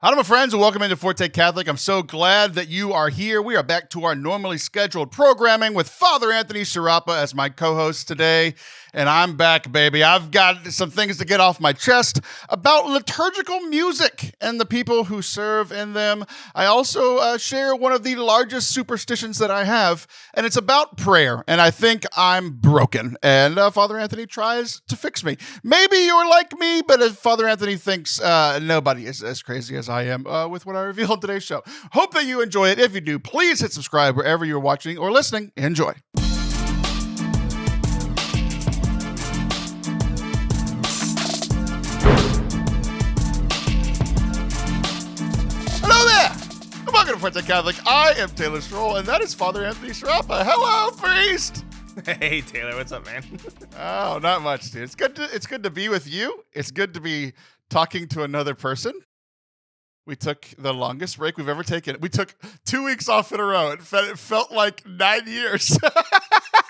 Hello, my friends, and welcome into Forte Catholic. I'm so glad that you are here. We are back to our normally scheduled programming with Father Anthony Sciarappa as my co-host today, and I'm back, baby. I've got some things to get off my chest about liturgical music and the people who serve in them. I also share one of the largest superstitions that I have, and it's about prayer, and I think I'm broken, and Father Anthony tries to fix me. Maybe you're like me, but Father Anthony thinks nobody is as crazy as I am with what I reveal in today's show. Hope that you enjoy it. If you do, please hit subscribe wherever you're watching or listening. Enjoy. Hello there! Welcome to Forte Catholic. I am Taylor Schroll, and that is Father Anthony Sciarappa. Hello, priest! Hey Taylor, what's up, man? Oh, not much, dude. It's good to be with you. It's good to be talking to another person. We took the longest break we've ever taken. We took 2 weeks off in a row. It felt like 9 years.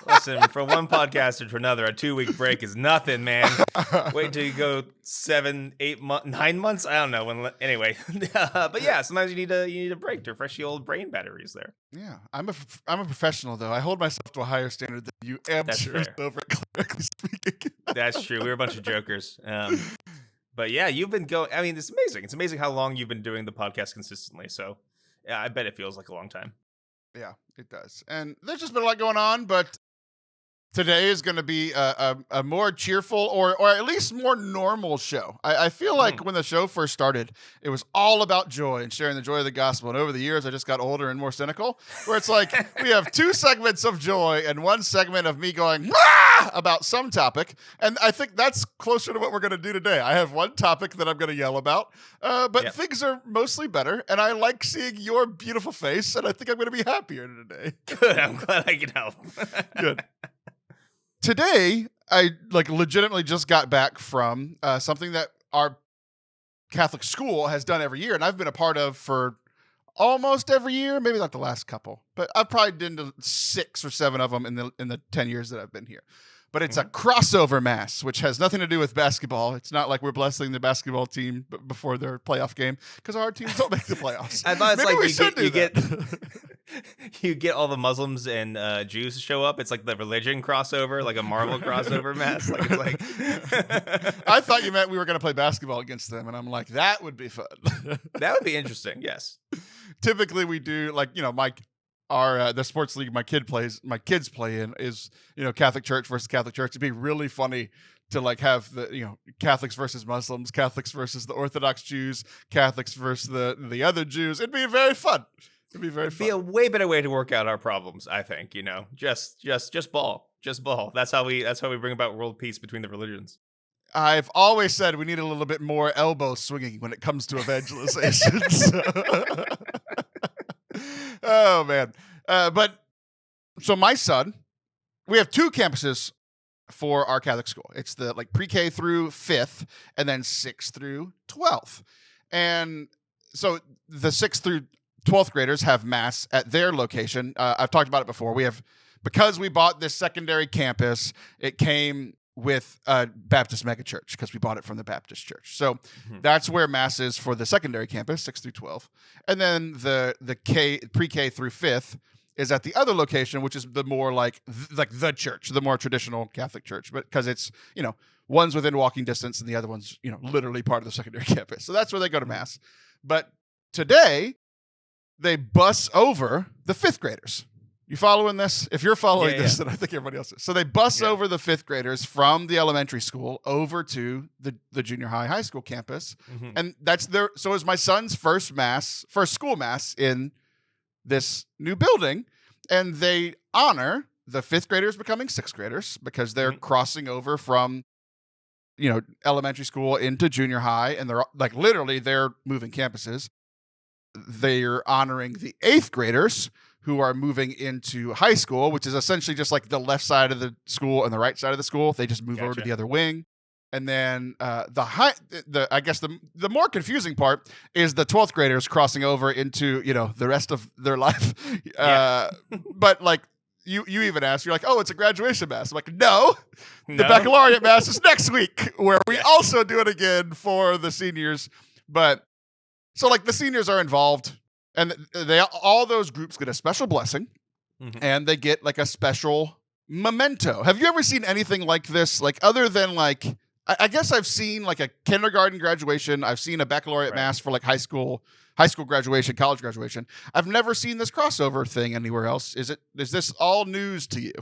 Listen, from one podcaster to another, a 2-week break is nothing, man. Wait until you go 7, 8 months, 9 months. I don't know. Anyway, but yeah, sometimes you need a break to refresh the old brain batteries there. Yeah, I'm a professional though. I hold myself to a higher standard than you amateurs over clerically speaking. That's true. We're a bunch of jokers. But yeah, you've been going. I mean, it's amazing. It's amazing how long you've been doing the podcast consistently. So yeah, I bet it feels like a long time. Yeah, it does. And there's just been a lot going on, but today is going to be a more cheerful or at least more normal show. I feel like when the show first started, it was all about joy and sharing the joy of the gospel. And over the years, I just got older and more cynical, where it's like we have 2 segments of joy and 1 segment of me going about some topic. And I think that's closer to what we're going to do today. I have 1 topic that I'm going to yell about, but things are mostly better. And I like seeing your beautiful face, and I think I'm going to be happier today. Good. I'm glad I can help. Good. Today, I legitimately just got back from something that our Catholic school has done every year, and I've been a part of for almost every year, maybe not the last couple, but I've probably been to 6 or 7 of them in the 10 years that I've been here. But it's a crossover mass, which has nothing to do with basketball. It's not like we're blessing the basketball team before their playoff game, because our teams don't make the playoffs. I thought it's maybe like you get all the Muslims and Jews to show up. It's like the religion crossover, like a Marvel crossover mass. Like it's like I thought you meant we were going to play basketball against them, and I'm like, that would be fun. That would be interesting. Yes. Typically, we do the sports league my kids play in is Catholic Church versus Catholic Church. It'd be really funny to have the Catholics versus Muslims, Catholics versus the Orthodox Jews, Catholics versus the other Jews. It'd be very fun. It'd be very fun. Be a way better way to work out our problems, I think. Just ball. That's how we bring about world peace between the religions. I've always said we need a little bit more elbow swinging when it comes to evangelization. Oh man. So my son, we have 2 campuses for our Catholic school. It's the pre-K through 5th and then 6th through 12th. And so the 6th through 12th graders have mass at their location. I've talked about it before. Because we bought this secondary campus, it came with a Baptist megachurch because we bought it from the Baptist church. So that's where mass is for the secondary campus, 6 through 12. And then the pre-K through 5th is at the other location, which is the more like the church, the more traditional Catholic church, but because it's, one's within walking distance and the other one's, literally part of the secondary campus. So that's where they go to mass. But today they bus over the 5th graders. You following this? If you're following this, then I think everybody else is. So they bus over the 5th graders from the elementary school over to the junior high school campus. And that's so is my son's first school mass in this new building. And they honor the 5th graders becoming 6th graders because they're crossing over from, elementary school into junior high. And they're literally they're moving campuses. They're honoring the 8th graders who are moving into high school, which is essentially just like the left side of the school and the right side of the school. They just move over to the other wing. And then the more confusing part is the 12th graders crossing over into, the rest of their life. But you even asked, you're like, oh, it's a graduation mass. I'm like, no, the baccalaureate mass is next week, where we also do it again for the seniors. But So like the seniors are involved, and they all those groups get a special blessing, and they get like a special memento. Have you ever seen anything like this? Like other than like, I guess I've seen like a kindergarten graduation. I've seen a baccalaureate mass for like high school graduation, college graduation. I've never seen this crossover thing anywhere else. Is this all news to you?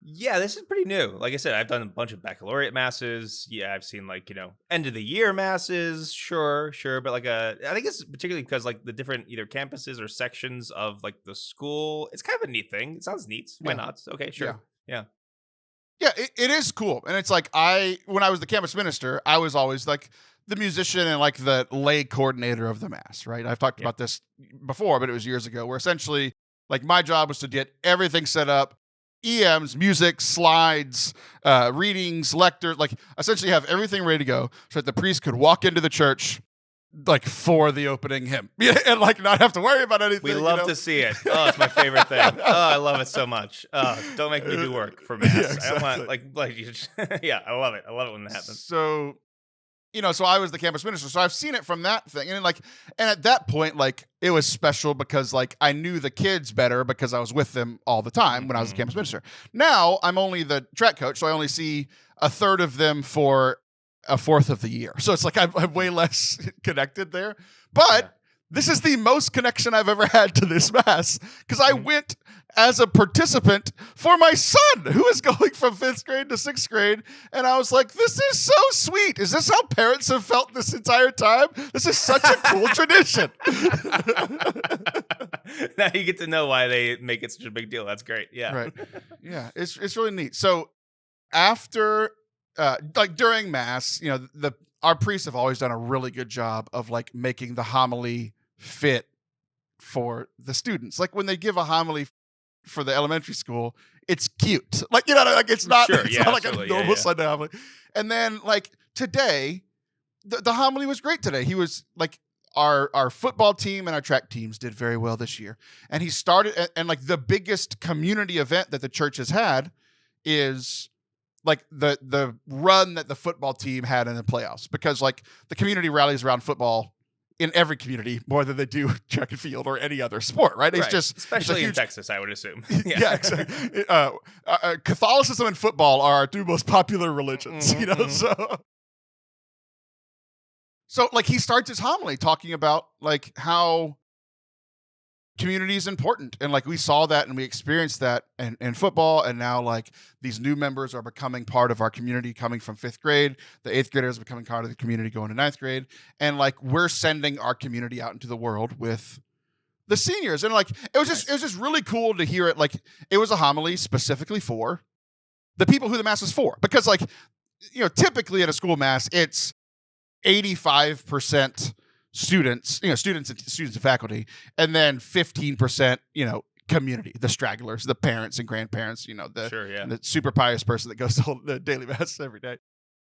Yeah, this is pretty new. Like I said, I've done a bunch of baccalaureate masses. Yeah, I've seen like, end of the year masses. Sure. But like I think it's particularly because like the different either campuses or sections of like the school, it's kind of a neat thing. It sounds neat. Why not? Okay, sure. Yeah. Yeah, it is cool. And it's like when I was the campus minister, I was always like the musician and like the lay coordinator of the mass, right? I've talked about this before, but it was years ago, where essentially like my job was to get everything set up, EMs, music, slides, readings, lectures, like essentially have everything ready to go so that the priest could walk into the church like for the opening hymn and like not have to worry about anything. We love to see it. Oh, it's my favorite thing. Oh, I love it so much. Oh, don't make me do work for mass. Yeah, exactly. I don't want like you just, yeah, I love it. I love it when that happens. So, so I was the campus minister, so I've seen it from that thing. And at that point, like it was special because like I knew the kids better because I was with them all the time when I was the campus minister. Now I'm only the track coach, so I only see a third of them for a fourth of the year. So it's like I'm way less connected there. But this is the most connection I've ever had to this mass because I went as a participant for my son who is going from 5th grade to 6th grade. And I was like, this is so sweet. Is this how parents have felt this entire time? This is such a cool tradition. Now you get to know why they make it such a big deal. That's great. Yeah. Right. Yeah. It's really neat. So after like during mass, our priests have always done a really good job of like making the homily fit for the students. Like when they give a homily for the elementary school, it's cute. Like, like it's not, it's not like a normal Sunday homily. And then like today, the homily was great today. He was like, our football team and our track teams did very well this year. And he started, and like the biggest community event that the church has had is like the run that the football team had in the playoffs, because like the community rallies around football in every community more than they do track and field or any other sport, right? It's just especially in Texas, I would assume. Yeah, exactly. Catholicism and football are our two most popular religions, So like he starts his homily talking about like how community is important, and like we saw that and we experienced that in football, and now like these new members are becoming part of our community coming from 5th grade, the 8th graders becoming part of the community going to 9th grade, and like we're sending our community out into the world with the seniors. And like it was just really cool to hear it. Like it was a homily specifically for the people who the mass is for, because like typically at a school mass it's 85% students and faculty, and then 15%, community, the stragglers, the parents and grandparents, the super pious person that goes to the daily mass every day.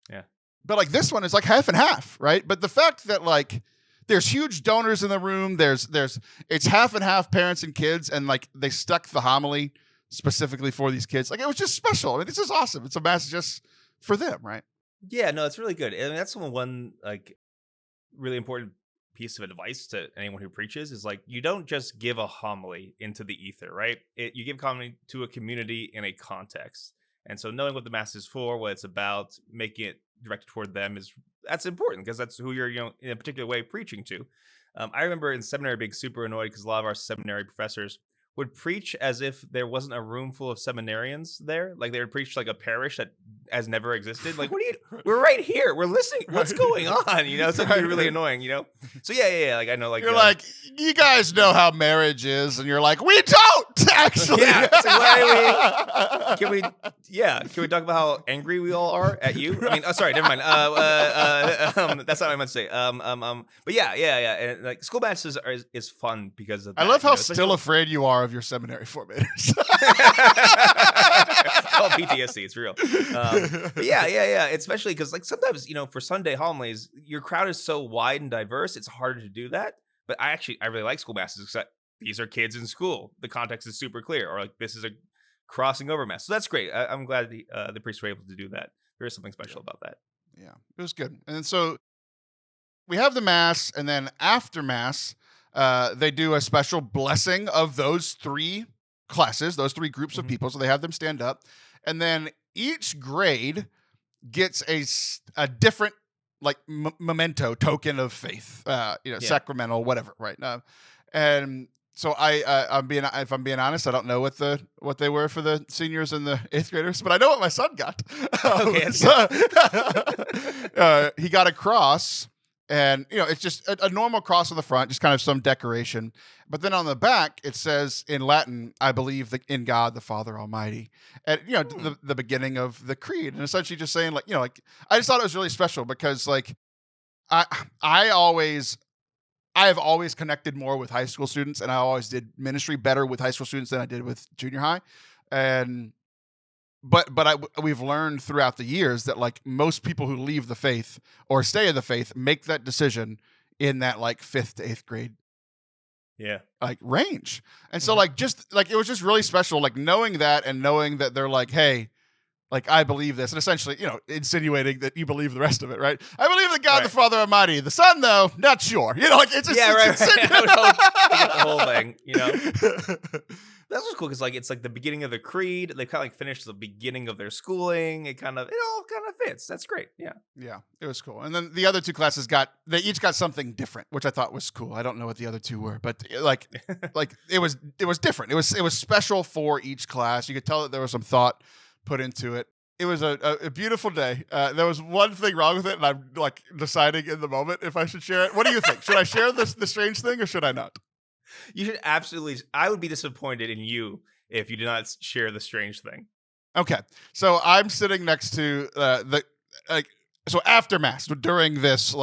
Yeah. But like this one is like half and half, right? But the fact that like there's huge donors in the room, it's half and half parents and kids, and like they stuck the homily specifically for these kids. Like it was just special. I mean, this is awesome. It's a mass just for them, right? Yeah, no, it's really good. And that's one like really important piece of advice to anyone who preaches is like, you don't just give a homily into the ether, right? You give homily to a community in a context. And so knowing what the mass is for, what it's about, making it directed toward them that's important, because that's who you're, in a particular way preaching to. I remember in seminary being super annoyed because a lot of our seminary professors would preach as if there wasn't a room full of seminarians there. Like they would preach like a parish that has never existed. Like, we're right here. We're listening. What's going on? It's like really annoying, So yeah. Like I know, like you're like, you guys know how marriage is, and you're like, we don't actually. Yeah. It's like, can we talk about how angry we all are at you? I mean, sorry, never mind. That's not what I meant to say. But yeah. And like school masses is fun because of that, I love how still afraid you are of your seminary formators. Oh, PTSD, it's real. But yeah. Especially because like sometimes, for Sunday homilies, your crowd is so wide and diverse, it's harder to do that. But I really like school masses because these are kids in school. The context is super clear, or like this is a crossing over mass. So that's great. I'm glad the priests were able to do that. There is something special about that. Yeah, it was good. And so we have the mass, and then after mass, they do a special blessing of those three classes, those three groups of people. So they have them stand up, and then each grade gets a different like memento token of faith, sacramental, whatever, right? And so if I'm being honest, I don't know what they were for the seniors and the 8th graders, but I know what my son got. Okay, He got a cross, and it's just a normal cross on the front, just kind of some decoration. But then on the back, it says in Latin, "I believe in God the Father Almighty," and the beginning of the creed, and essentially just saying I just thought it was really special because I have always connected more with high school students, and I always did ministry better with high school students than I did with junior high. But we've learned throughout the years that most people who leave the faith or stay in the faith make that decision in that 5th to 8th grade range. And so it was just really special, knowing that and knowing that they're hey, I believe this, and essentially, insinuating that you believe the rest of it, right? I believe in God the Father Almighty. The Son, though, not sure. It's just I would hope to get the whole thing. That was cool because it's the beginning of the creed. They kind of finished the beginning of their schooling. It all kind of fits. That's great. Yeah, it was cool. And then the other two classes they each got something different, which I thought was cool. I don't know what the other two were, but it was different. It was special for each class. You could tell that there was some thought put into it. It was a beautiful day. There was one thing wrong with it, and I'm deciding in the moment if I should share it. What do you think? Should I share the strange thing or should I not? You should absolutely. I would be disappointed in you if you did not share the strange thing. Okay, so I'm sitting next to so after mass, during this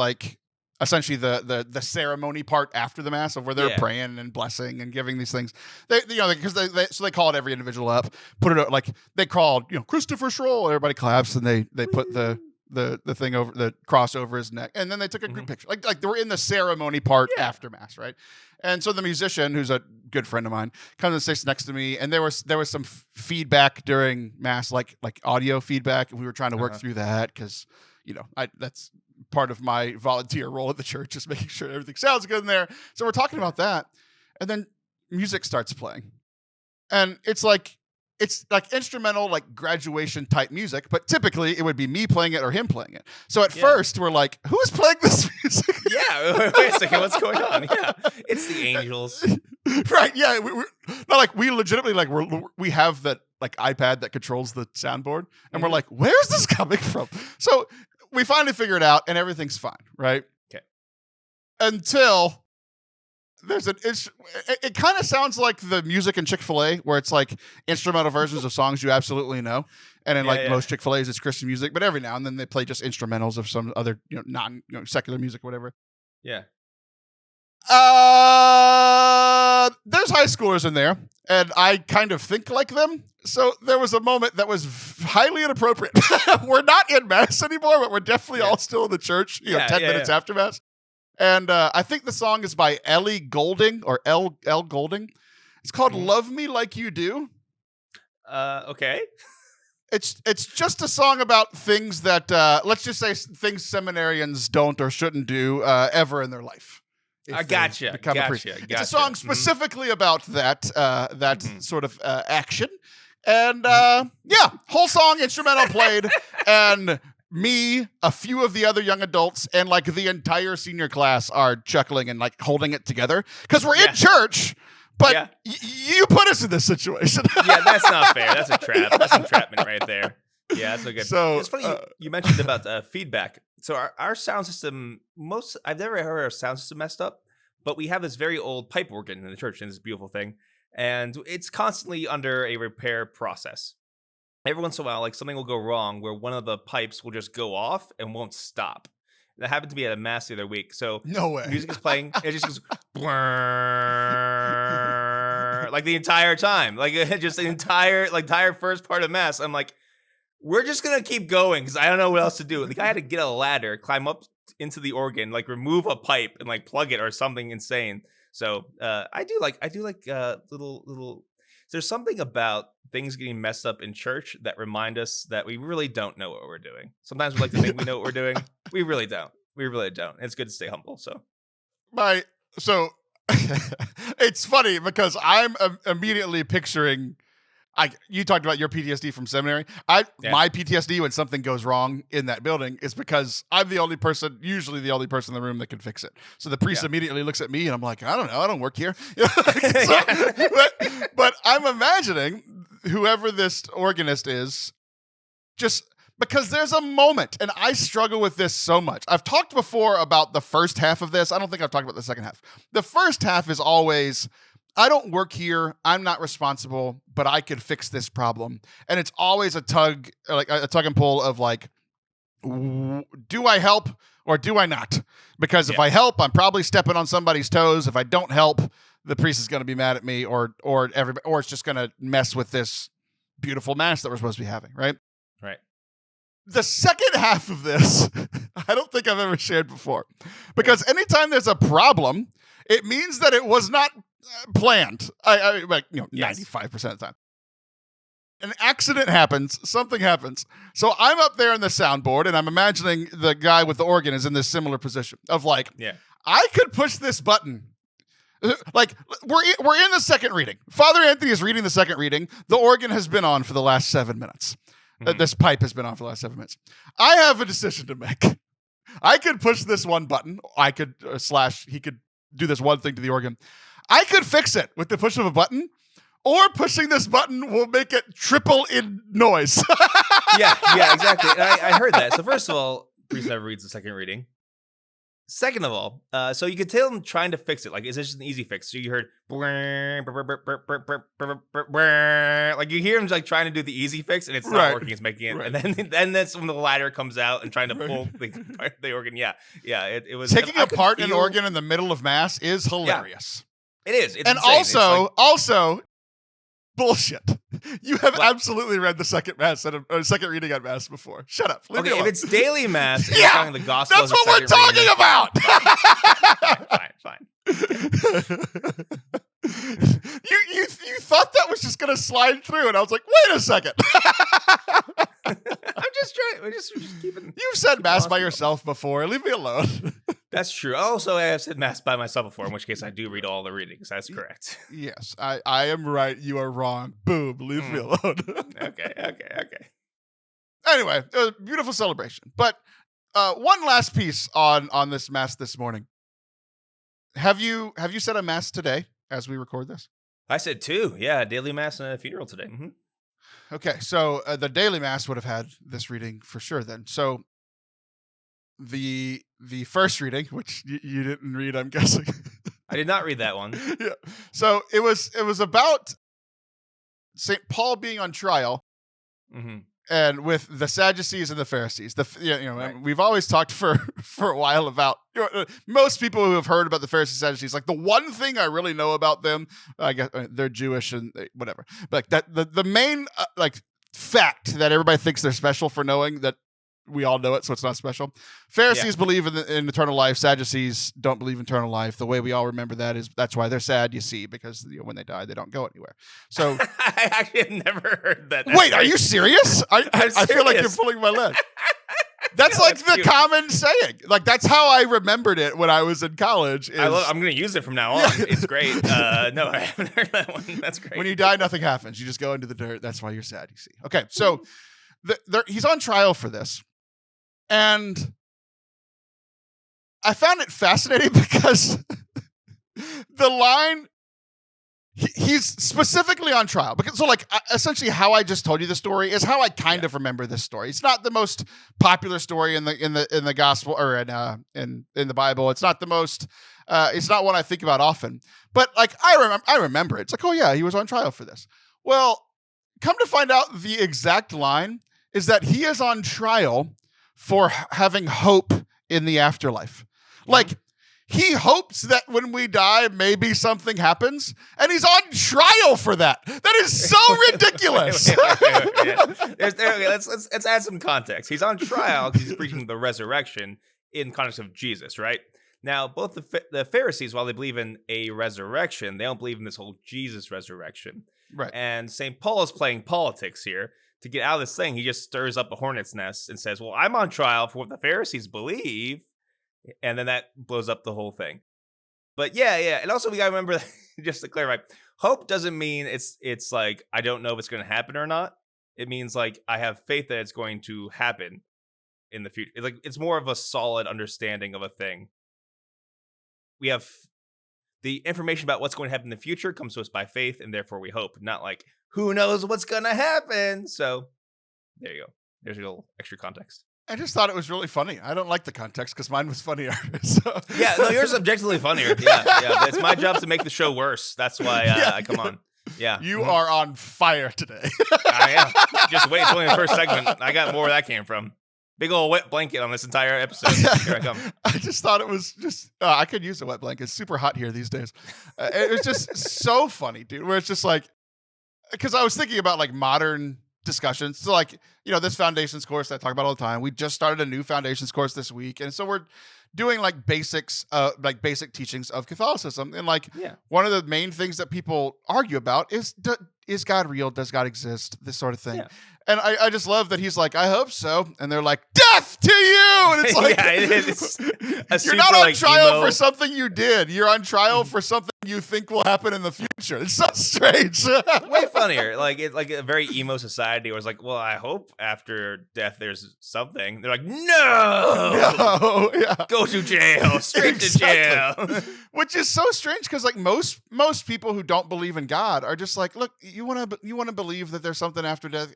essentially the ceremony part after the mass of where they're praying and blessing and giving these things. Because they called every individual up, put it they called Christopher Schroll. Everybody claps and they put the thing over the cross over his neck, and then they took a group picture. They were in the ceremony part after mass, right? And so the musician, who's a good friend of mine, comes and sits next to me, and there was some feedback during mass, like audio feedback, and we were trying to work through that because that's part of my volunteer role at the church, is making sure everything sounds good in there. So we're talking about that, and then music starts playing, and it's instrumental, graduation type music, but typically it would be me playing it or him playing it. So at first we're who's playing this music? Yeah, wait a second, what's going on? Yeah, it's the angels. Right, yeah. We're not we legitimately we have that iPad that controls the soundboard, and we're where's this coming from? So we finally figure it out, and everything's fine, right? Okay. Until there's it kind of sounds like the music in Chick-fil-A, where it's instrumental versions of songs you absolutely know. And in most Chick-fil-A's, it's Christian music, but every now and then they play just instrumentals of some other, non secular music, whatever. Yeah. There's high schoolers in there, and I kind of think like them. So there was a moment that was highly inappropriate. We're not in mass anymore, but we're definitely all still in the church, 10 minutes after mass. And I think the song is by Ellie Goulding, or L Goulding. It's called "Love Me Like You Do." Okay. It's just a song about things that let's just say things seminarians don't or shouldn't do ever in their life. I gotcha. It's a song specifically about that sort of action, and whole song instrumental played, and me, a few of the other young adults, and the entire senior class are chuckling and holding it together because we're in church. But you put us in this situation. Yeah, that's not fair. That's a trap. That's entrapment right there. Yeah, that's so good. So it's funny you mentioned about feedback. So our sound system, I've never heard our sound system messed up, but we have this very old pipe organ in the church, and this beautiful thing, and it's constantly under a repair process. Every once in a while, something will go wrong where one of the pipes will just go off and won't stop. That happened to me at a mass the other week. So no way. Music is playing, and it just goes the entire time. Just the entire first part of mass. I'm we're just gonna keep going because I don't know what else to do. The guy had to get a ladder, climb up into the organ, remove a pipe and plug it or something insane. So I do like little. There's something about things getting messed up in church that remind us that we really don't know what we're doing. Sometimes we like to think we know what we're doing. We really don't. We really don't. It's good to stay humble. So So it's funny because I'm immediately picturing. You talked about your PTSD from seminary. My PTSD when something goes wrong in that building is because I'm usually the only person in the room that can fix it. So the priest immediately looks at me and I'm like, I don't know, I don't work here. But I'm imagining whoever this organist is, just because there's a moment, and I struggle with this so much. I've talked before about the first half of this. I don't think I've talked about the second half. The first half is always, I don't work here. I'm not responsible, but I could fix this problem. And it's always a tug and pull of like, do I help or do I not? Because if I help, I'm probably stepping on somebody's toes. If I don't help, the priest is going to be mad at me, or it's just going to mess with this beautiful mass that we're supposed to be having, right? Right. The second half of this, I don't think I've ever shared before, because anytime there's a problem, it means that it was not planned. 95% of the time. An accident happens, something happens. So I'm up there in the soundboard and I'm imagining the guy with the organ is in this similar position of like, I could push this button. Like we're in the second reading. Father Anthony is reading the second reading. The organ has been on for the last 7 minutes. This pipe has been on for the last 7 minutes. I have a decision to make. I could push this one button. I could he could do this one thing to the organ. I could fix it with the push of a button, or pushing this button will make it triple in noise. yeah, exactly. And I heard that. So first of all, priest never reads the second reading. Second of all, so you could tell him trying to fix it. Like, is this just an easy fix? So you heard, like you hear him like trying to do the easy fix, and it's not working. It's making it, and then that's when the ladder comes out and trying to pull the organ. It was taking apart an organ in the middle of mass is hilarious. It is. It's and insane. also, bullshit. You have absolutely read the second mass second reading at mass before. Shut up. Leave me alone. If it's daily mass, and you're talking the gospel. That's what we're talking about. Fine. You thought that was just gonna slide through, and I was like, wait a second. I'm just trying. We're just keeping. You've said mass by yourself before. Leave me alone. That's true. Also, I have said mass by myself before, in which case I do read all the readings. That's correct. Yes, I am right. You are wrong. Boom. Leave me alone. Okay. Anyway, it was a beautiful celebration. But one last piece on this mass this morning. Have you said a mass today as we record this? I said 2. Yeah, daily mass and a funeral today. Mm-hmm. Okay, so the daily mass would have had this reading for sure then. So the first reading, which you didn't read, I'm guessing. I did not read that one. Yeah. So it was about St. Paul being on trial, and with the Sadducees and the Pharisees. We've always talked for a while about most people who have heard about the Pharisees and Sadducees. Like the one thing I really know about them, I guess they're Jewish and whatever. But like that the main fact that everybody thinks they're special for knowing that. We all know it, so it's not special. Pharisees believe in eternal life. Sadducees don't believe in eternal life. The way we all remember that is that's why they're sad, you see, because when they die, they don't go anywhere. So I actually have never heard that. Wait, are you serious? I feel like you're pulling my leg. That's like the common saying. Like that's how I remembered it when I was in college. I'm going to use it from now on. It's great. No, I haven't heard that one. That's great. When you die, nothing happens. You just go into the dirt. That's why you're sad, you see. Okay, so he's on trial for this. And I found it fascinating because the line, he's specifically on trial. Essentially how I just told you the story is how I kind of remember this story. It's not the most popular story in the gospel or in the Bible. It's not the most, it's not one I think about often. But like I remember it. It's like, oh yeah, he was on trial for this. Well, come to find out the exact line is that he is on trial for having hope in the afterlife. Like, he hopes that when we die, maybe something happens, and he's on trial for that. That is so ridiculous. Wait. Let's add some context. He's on trial because he's preaching the resurrection in context of Jesus, right? Now, both the Pharisees, while they believe in a resurrection, they don't believe in this whole Jesus resurrection. Right. And St. Paul is playing politics here. To get out of this thing, he just stirs up a hornet's nest and says, well, I'm on trial for what the Pharisees believe, and then that blows up the whole thing. But yeah, and also we gotta remember, just to clarify, hope doesn't mean it's like I don't know if it's going to happen or not. It means like I have faith that it's going to happen in the future. Like it's more of a solid understanding of a thing. We have the information about what's going to happen in the future comes to us by faith, and therefore we hope. Not like who knows what's going to happen. So there you go. There's a little extra context. I just thought it was really funny. I don't like the context because mine was funnier. So. Yeah, no, yours is objectively funnier. Yeah. But it's my job to make the show worse. That's why I come on. Yeah. You are on fire today. I am. Just wait until the first segment. I got more where that came from. Big old wet blanket on this entire episode. Here I come. I just thought it was just, I could use a wet blanket. It's super hot here these days. It was just so funny, dude, where it's just like, because I was thinking about like modern discussions. So like, this foundations course that I talk about all the time, we just started a new foundations course this week. And so we're doing like basics, like basic teachings of Catholicism. And like one of the main things that people argue about is God real? Does God exist? This sort of thing. Yeah. And I just love that he's like, I hope so. And they're like, death to you. And it's like, you're not on trial for something you did. You're on trial for something you think will happen in the future. It's so strange. Way funnier. Like it's like a very emo society where it's like, well, I hope after death there's something. They're like, no, go to jail, straight to jail. Which is so strange because like most people who don't believe in God are just like, look, you want to believe that there's something after death.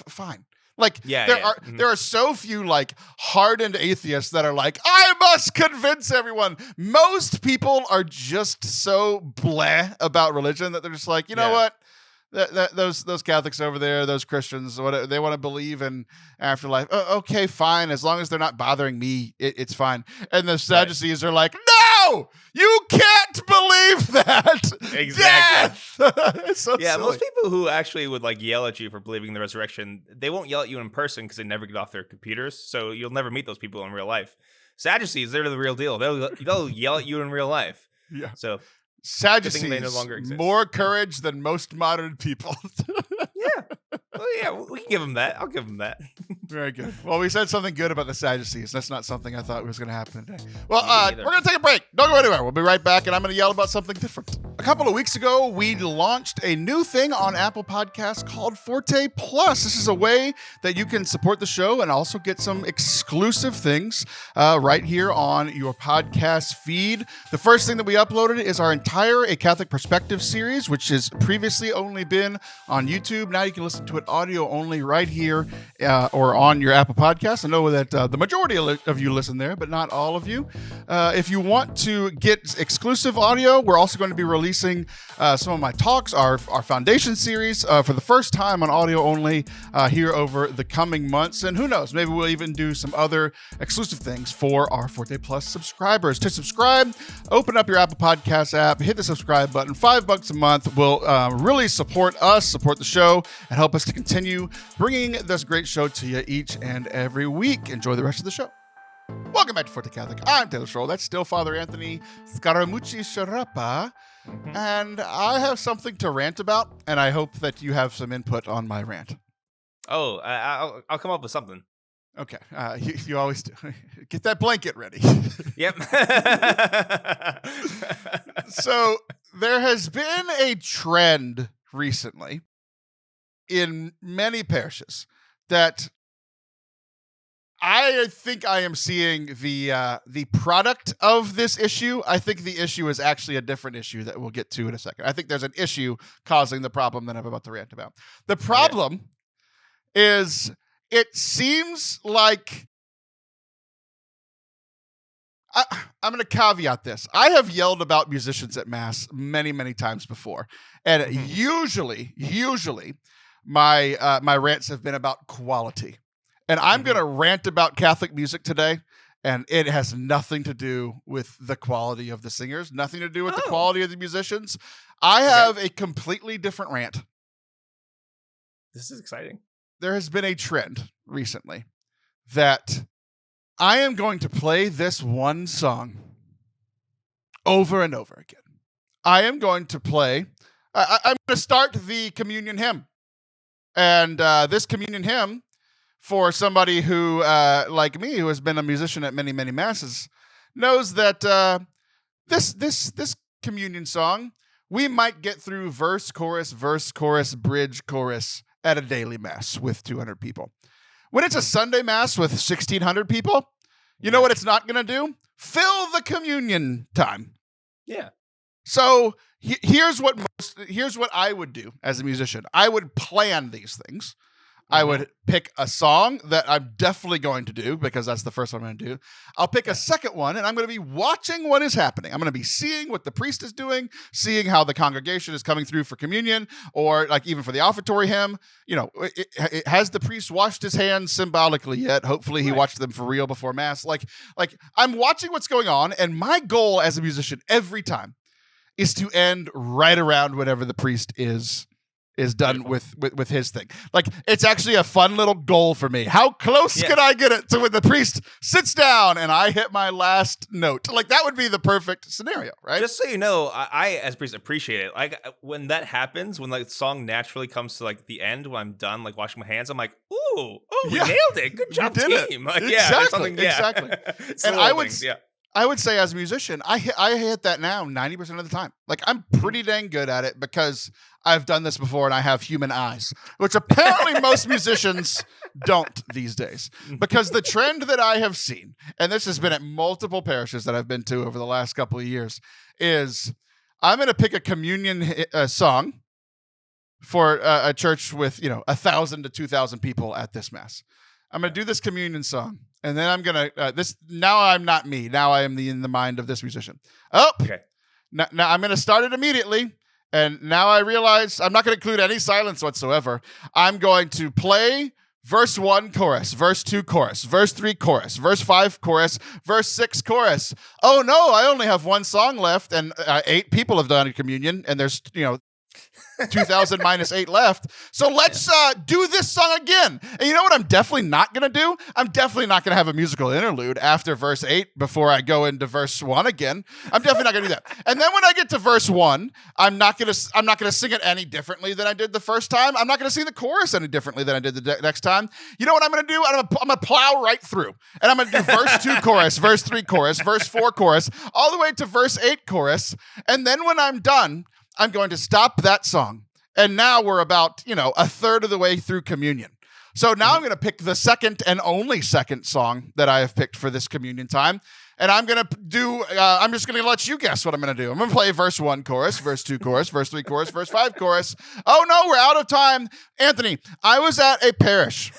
Fine. Like there are so few like hardened atheists that are like, I must convince everyone. Most people are just so bleh about religion that they're just like, you know what? Those Catholics over there, those Christians, whatever, they want to believe in afterlife. Okay, fine. As long as they're not bothering me, it's fine. And the Sadducees are like, no, you can't believe that. Exactly. It's so silly. Most people who actually would like yell at you for believing in the resurrection, they won't yell at you in person because they never get off their computers. So you'll never meet those people in real life. Sadducees, they're the real deal. They'll yell at you in real life. Yeah. So Sadducees, they no longer exist. More courage than most modern people. Well, we can give them that. I'll give them that. Very good. Well, we said something good about the Sadducees. That's not something I thought was going to happen today. Well, we're going to take a break. Don't go anywhere. We'll be right back, and I'm going to yell about something different. A couple of weeks ago, we launched a new thing on Apple Podcasts called Forte Plus. This is a way that you can support the show and also get some exclusive things right here on your podcast feed. The first thing that we uploaded is our entire A Catholic Perspective series, which has previously only been on YouTube. Now you can listen to it audio only right here or on your Apple Podcasts. I know that the majority of you listen there, but not all of you. If you want to get exclusive audio, we're also going to be releasing some of my talks, our foundation series for the first time on audio only here over the coming months. And who knows, maybe we'll even do some other exclusive things for our Forte Plus subscribers. To subscribe, open up your Apple Podcasts app, hit the subscribe button. $5 a month will really support us, support the show, and help us to continue bringing this great show to you each and every week. Enjoy the rest of the show. Welcome back to Forte Catholic. I'm Taylor Schroll. That's still Father Anthony Sciarappa. And I have something to rant about, and I hope that you have some input on my rant. Oh, I'll come up with something. Okay. You always do. Get that blanket ready. Yep. So there has been a trend recently in many parishes that I think I am seeing the product of this issue. I think the issue is actually a different issue that we'll get to in a second. I think there's an issue causing the problem that I'm about to rant about. The problem is it seems like I'm going to caveat this. I have yelled about musicians at Mass many, many times before. And usually my rants have been about quality. And I'm going to rant about Catholic music today, and it has nothing to do with the quality of the singers, nothing to do with the quality of the musicians. I have a completely different rant. This is exciting. There has been a trend recently that I am going to play this one song over and over again. I am going to play, I'm going to start the communion hymn. And this communion hymn, for somebody who, like me, who has been a musician at many, many masses, knows that this communion song, we might get through verse, chorus, bridge, chorus at a daily mass with 200 people. When it's a Sunday mass with 1,600 people, you know what it's not going to do? Fill the communion time. Yeah. So here's what I would do as a musician. I would plan these things. I would pick a song that I'm definitely going to do because that's the first one I'm going to do. I'll pick a second one, and I'm going to be watching what is happening. I'm going to be seeing what the priest is doing, seeing how the congregation is coming through for communion, or like even for the offertory hymn. You know, has the priest washed his hands symbolically yet? Hopefully he washed them for real before Mass. Like I'm watching what's going on, and my goal as a musician every time is to end right around whenever the priest is done with his thing. Like, it's actually a fun little goal for me. How close can I get it to when the priest sits down and I hit my last note? Like, that would be the perfect scenario, right? Just so you know, I as a priest appreciate it. Like, when that happens, when like the song naturally comes to like the end, when I'm done like washing my hands, I'm like, we nailed it. Good job, team. Like, exactly. And I would say as a musician, I hit that now 90% of the time. Like, I'm pretty dang good at it because I've done this before and I have human eyes, which apparently most musicians don't these days. Because the trend that I have seen, and this has been at multiple parishes that I've been to over the last couple of years, is I'm going to pick a communion song for a church with, 1,000 to 2,000 people at this Mass. I'm going to do this communion song. And then I'm going to, now I'm not me. Now I am in the mind of this musician. Okay. Now I'm going to start it immediately. And now I realize I'm not going to include any silence whatsoever. I'm going to play verse 1 chorus, verse 2 chorus, verse 3 chorus, verse 5 chorus, verse 6 chorus. Oh no, I only have one song left and 8 people have done communion and there's, 2,000 minus 8 left. So let's do this song again. And you know what I'm definitely not going to do? I'm definitely not going to have a musical interlude after verse 8 before I go into verse 1 again. I'm definitely not going to do that. And then when I get to verse 1, I'm not going to sing it any differently than I did the first time. I'm not going to sing the chorus any differently than I did the next time. You know what I'm going to do? I'm going to plow right through. And I'm going to do verse 2 chorus, verse 3 chorus, verse 4 chorus, all the way to verse 8 chorus. And then when I'm done, I'm going to stop that song. And now we're about, a third of the way through communion. So now I'm going to pick the second and only second song that I have picked for this communion time. And I'm going to do, I'm just going to let you guess what I'm going to do. I'm going to play verse 1 chorus, verse 2 chorus, verse 3 chorus, verse 5 chorus. Oh no, we're out of time. Anthony, I was at a parish,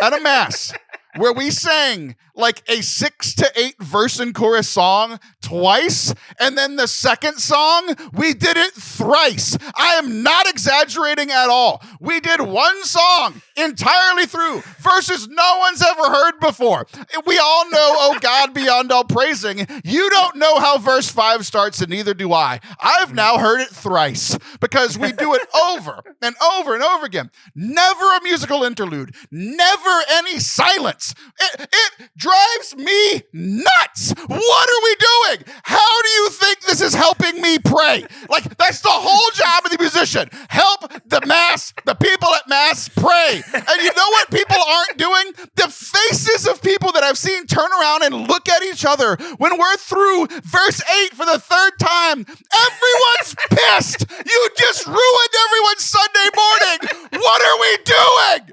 at a Mass, where we sang like a 6 to 8 verse and chorus song twice, and then the second song, we did it thrice. I am not exaggerating at all. We did one song entirely through, verses no one's ever heard before. We all know, oh God, beyond all praising. You don't know how verse 5 starts, and neither do I. I've now heard it thrice, because we do it over and over and over again. Never a musical interlude, never any silence. It drives me nuts. What are we doing? How do you think this is helping me pray? Like, that's the whole job of the musician. Help the Mass, the people at Mass pray. And you know what people aren't doing? The faces of people that I've seen turn around and look at each other when we're through verse 8 for the third time. Everyone's pissed. You just ruined everyone's Sunday morning. What are we doing?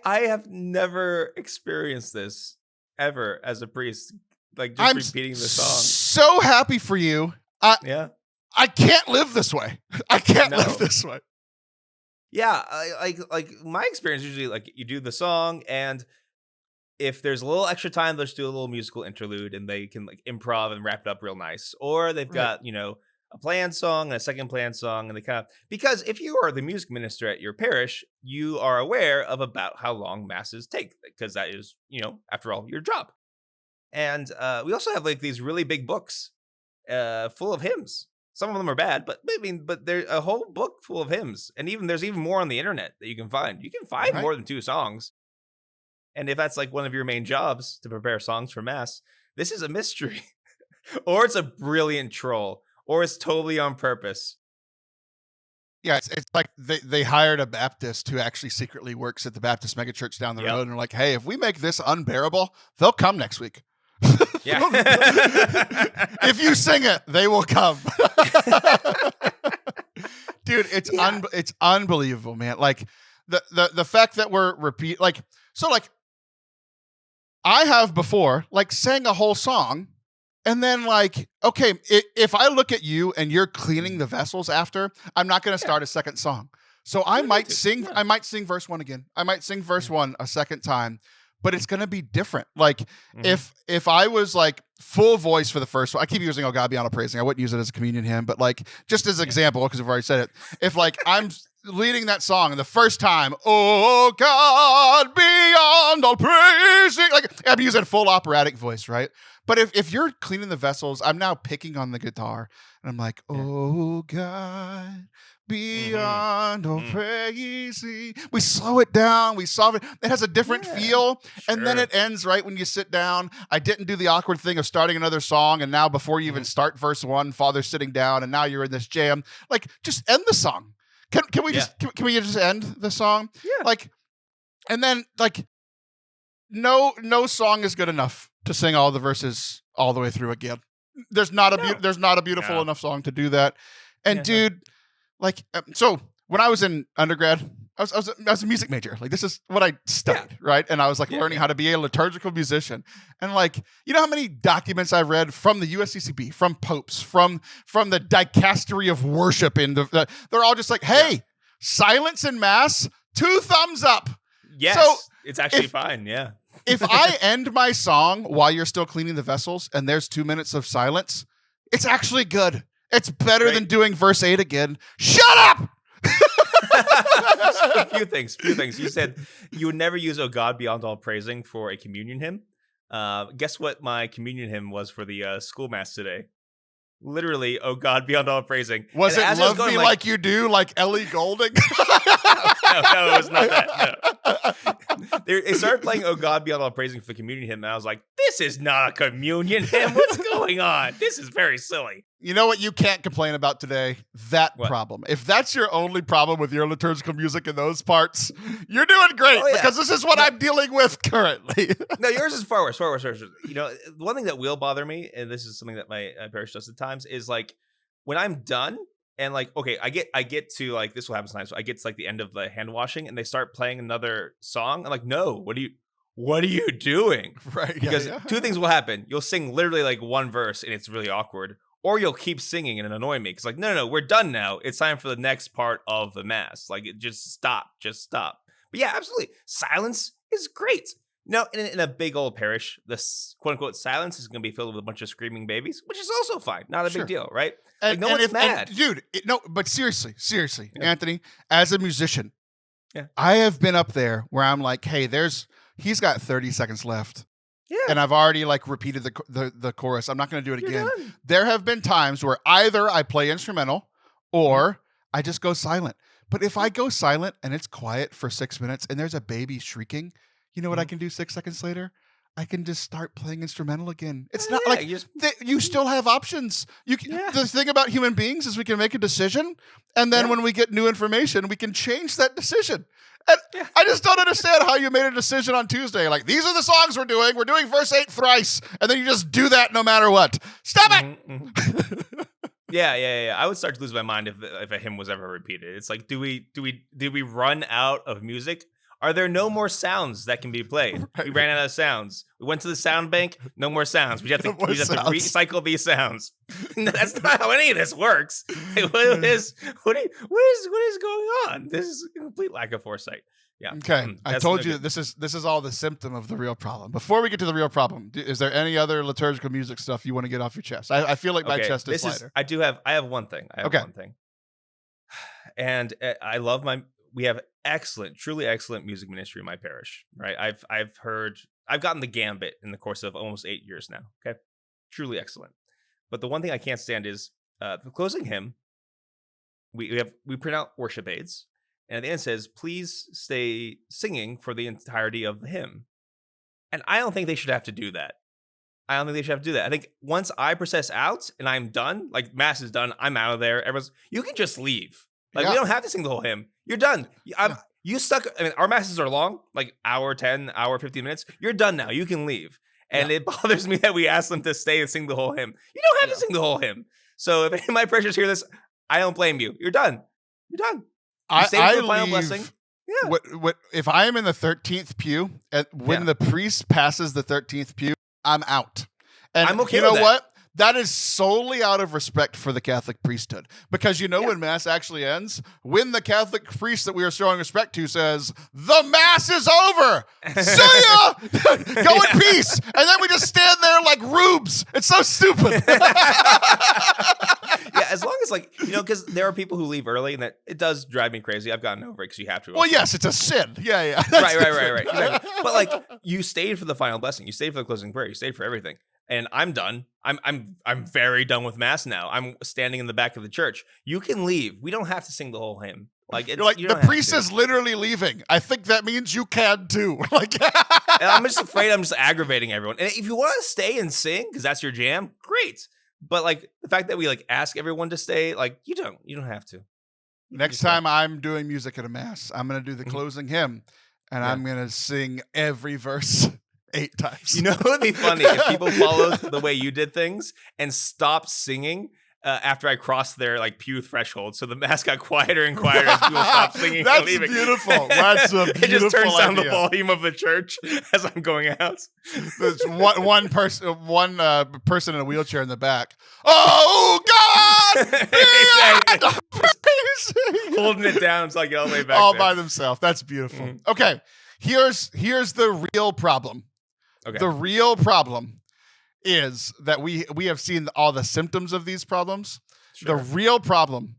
I have never experienced this ever as a priest, like just repeating the song. So happy for you. I can't live this way. I can't live this way. Yeah, like my experience usually, like, you do the song, and if there's a little extra time, they'll just do a little musical interlude, and they can like improv and wrap it up real nice. Or they've got a planned song and a second planned song, and they kind of, because if you are the music minister at your parish, you are aware of about how long masses take, because that is, after all, your job. And we also have like these really big books full of hymns. Some of them are bad, but there's a whole book full of hymns, and there's even more on the internet that you can find. You can find more than 2 songs. And if that's like one of your main jobs, to prepare songs for Mass, this is a mystery. Or it's a brilliant troll. Or it's totally on purpose. Yeah, it's like they hired a Baptist who actually secretly works at the Baptist megachurch down the road, and they're like, "Hey, if we make this unbearable, they'll come next week. Yeah. If you sing it, they will come." Dude, it's unbelievable, man. Like the fact that we're I have before sang a whole song. And then okay, if I look at you and you're cleaning the vessels after, I'm not going to start a second song. So I might sing verse 1 again. I might sing verse 1 a second time, but it's going to be different. If I was full voice for the first one, I keep using "Oh God Beyond All Praising." I wouldn't use it as a communion hymn, but just as an example, because I've already said it. If I'm leading that song and the first time, "Oh God Beyond All Praising," I'm using full operatic voice, right? But if you're cleaning the vessels, I'm now picking on the guitar, and I'm like, "Oh God, beyond all praising." We slow it down. We solve it. It has a different feel, and then it ends right when you sit down. I didn't do the awkward thing of starting another song, and now before you even start verse 1, Father's sitting down, and now you're in this jam. Just end the song. Can we can we just end the song? Yeah. And then no song is good enough to sing all the verses all the way through again. There's not a beautiful enough song to do that. And dude, so when I was in undergrad, I was a music major. This is what I studied, right? And I was learning how to be a liturgical musician. And you know how many documents I've read from the USCCB, from popes, from the dicastery of worship they're all just hey, silence in mass, 2 thumbs up. Yes, so it's actually fine. Yeah. If I end my song while you're still cleaning the vessels and there's 2 minutes of silence, it's actually good. It's better than doing verse 8 again. Shut up! A few things. You said you would never use "Oh God Beyond All Praising" for a communion hymn. Guess what my communion hymn was for the school mass today? Literally, "Oh God Beyond All Praising." Was it "Love Me Like You Do," like Ellie Goulding? No, it was not that. No. They started playing "Oh God Beyond All Praising" for the communion hymn, and I was like, "This is not a communion hymn. What's going on? This is very silly." You know what you can't complain about today? That problem. If that's your only problem with your liturgical music in those parts, you're doing great because this is what I'm dealing with currently. No, yours is far worse. You know, the one thing that will bother me, and this is something that my parish does at times, is when I'm done and okay, I get to this will happen sometimes. So I get to the end of the hand washing and they start playing another song. I'm like, no, what are you doing? Right. Because 2 things will happen. You'll sing literally 1 verse and it's really awkward. Or you'll keep singing and annoy me. Because no, we're done now. It's time for the next part of the mass. Just stop. But yeah, absolutely. Silence is great. No, in a big old parish, this quote unquote silence is going to be filled with a bunch of screaming babies, which is also fine. Not a big deal, right? No one's mad. Dude, but seriously, Anthony, as a musician, I have been up there where I'm hey, he's got 30 seconds left. Yeah. And I've already repeated the chorus. I'm not going to do it again. Done. There have been times where either I play instrumental or I just go silent. But if I go silent and it's quiet for 6 minutes and there's a baby shrieking, you know what I can do 6 seconds later? I can just start playing instrumental again. It's not you still have options. The thing about human beings is we can make a decision, and then when we get new information, we can change that decision. And I just don't understand how you made a decision on Tuesday. These are the songs we're doing. We're doing verse 8 thrice, and then you just do that no matter what. Stop it. Mm-hmm. Yeah. I would start to lose my mind if a hymn was ever repeated. It's did we run out of music? Are there no more sounds that can be played? We ran out of sounds. We went to the sound bank. No more sounds. We have to recycle these sounds. That's not how any of this works. What is going on? This is a complete lack of foresight. Yeah. Okay. I told you that this is all the symptom of the real problem. Before we get to the real problem, is there any other liturgical music stuff you want to get off your chest? I feel like my chest is lighter. I have one thing. One thing. And I love we have truly excellent music ministry in my parish, right? I've gotten the gambit in the course of almost 8 years now. Okay. Truly excellent. But the one thing I can't stand is the closing hymn. We print out worship aids, and at the end it says, "Please stay singing for the entirety of the hymn." And I don't think they should have to do that. I think once I process out and I'm done, mass is done, I'm out of there. You can just leave. Like we don't have to sing the whole hymn. You're done. You stuck. I mean, our masses are long, like hour 10, hour 15 minutes. You're done now. You can leave. And it bothers me that we ask them to stay and sing the whole hymn. You don't have to sing the whole hymn. So if any of my parishioners hear this, I don't blame you. You're done. You're done. You stay for the final blessing. Yeah. What if I am in the 13th pew and when the priest passes the 13th pew, I'm out. And I'm okay you know with that. what? That is solely out of respect for the Catholic priesthood. Because when Mass actually ends, when the Catholic priest that we are showing respect to says, the Mass is over. See ya! Go in peace. And then we just stand there like rubes. It's so stupid. Yeah, as long as because there are people who leave early and that it does drive me crazy. I've gotten over it because you have to. Well, yes, it's a sin. Yeah. Right. Exactly. But you stayed for the final blessing. You stayed for the closing prayer. You stayed for everything. And I'm done. I'm very done with Mass now. I'm standing in the back of the church. You can leave. We don't have to sing the whole hymn. The priest is literally leaving. I think that means you can too. And I'm just afraid I'm just aggravating everyone. And if you want to stay and sing because that's your jam, great. But the fact that we ask everyone to stay, you don't have to. Next time I'm doing music at a Mass, I'm going to do the closing hymn, and I'm going to sing every verse 8 times. You know what would be funny if people followed the way you did things and stopped singing after I crossed their pew threshold, so the Mass got quieter and quieter as people stopped singing and leaving. Beautiful. That's a beautiful. It just turns down idea. the volume of the church as I'm going out. There's one person in a wheelchair in the back. Oh God! Holding it down so I get all the way back. All there. by themselves. That's beautiful. Okay, here's the real problem. Okay. The real problem is that we have seen all the symptoms of these problems. Sure. The real problem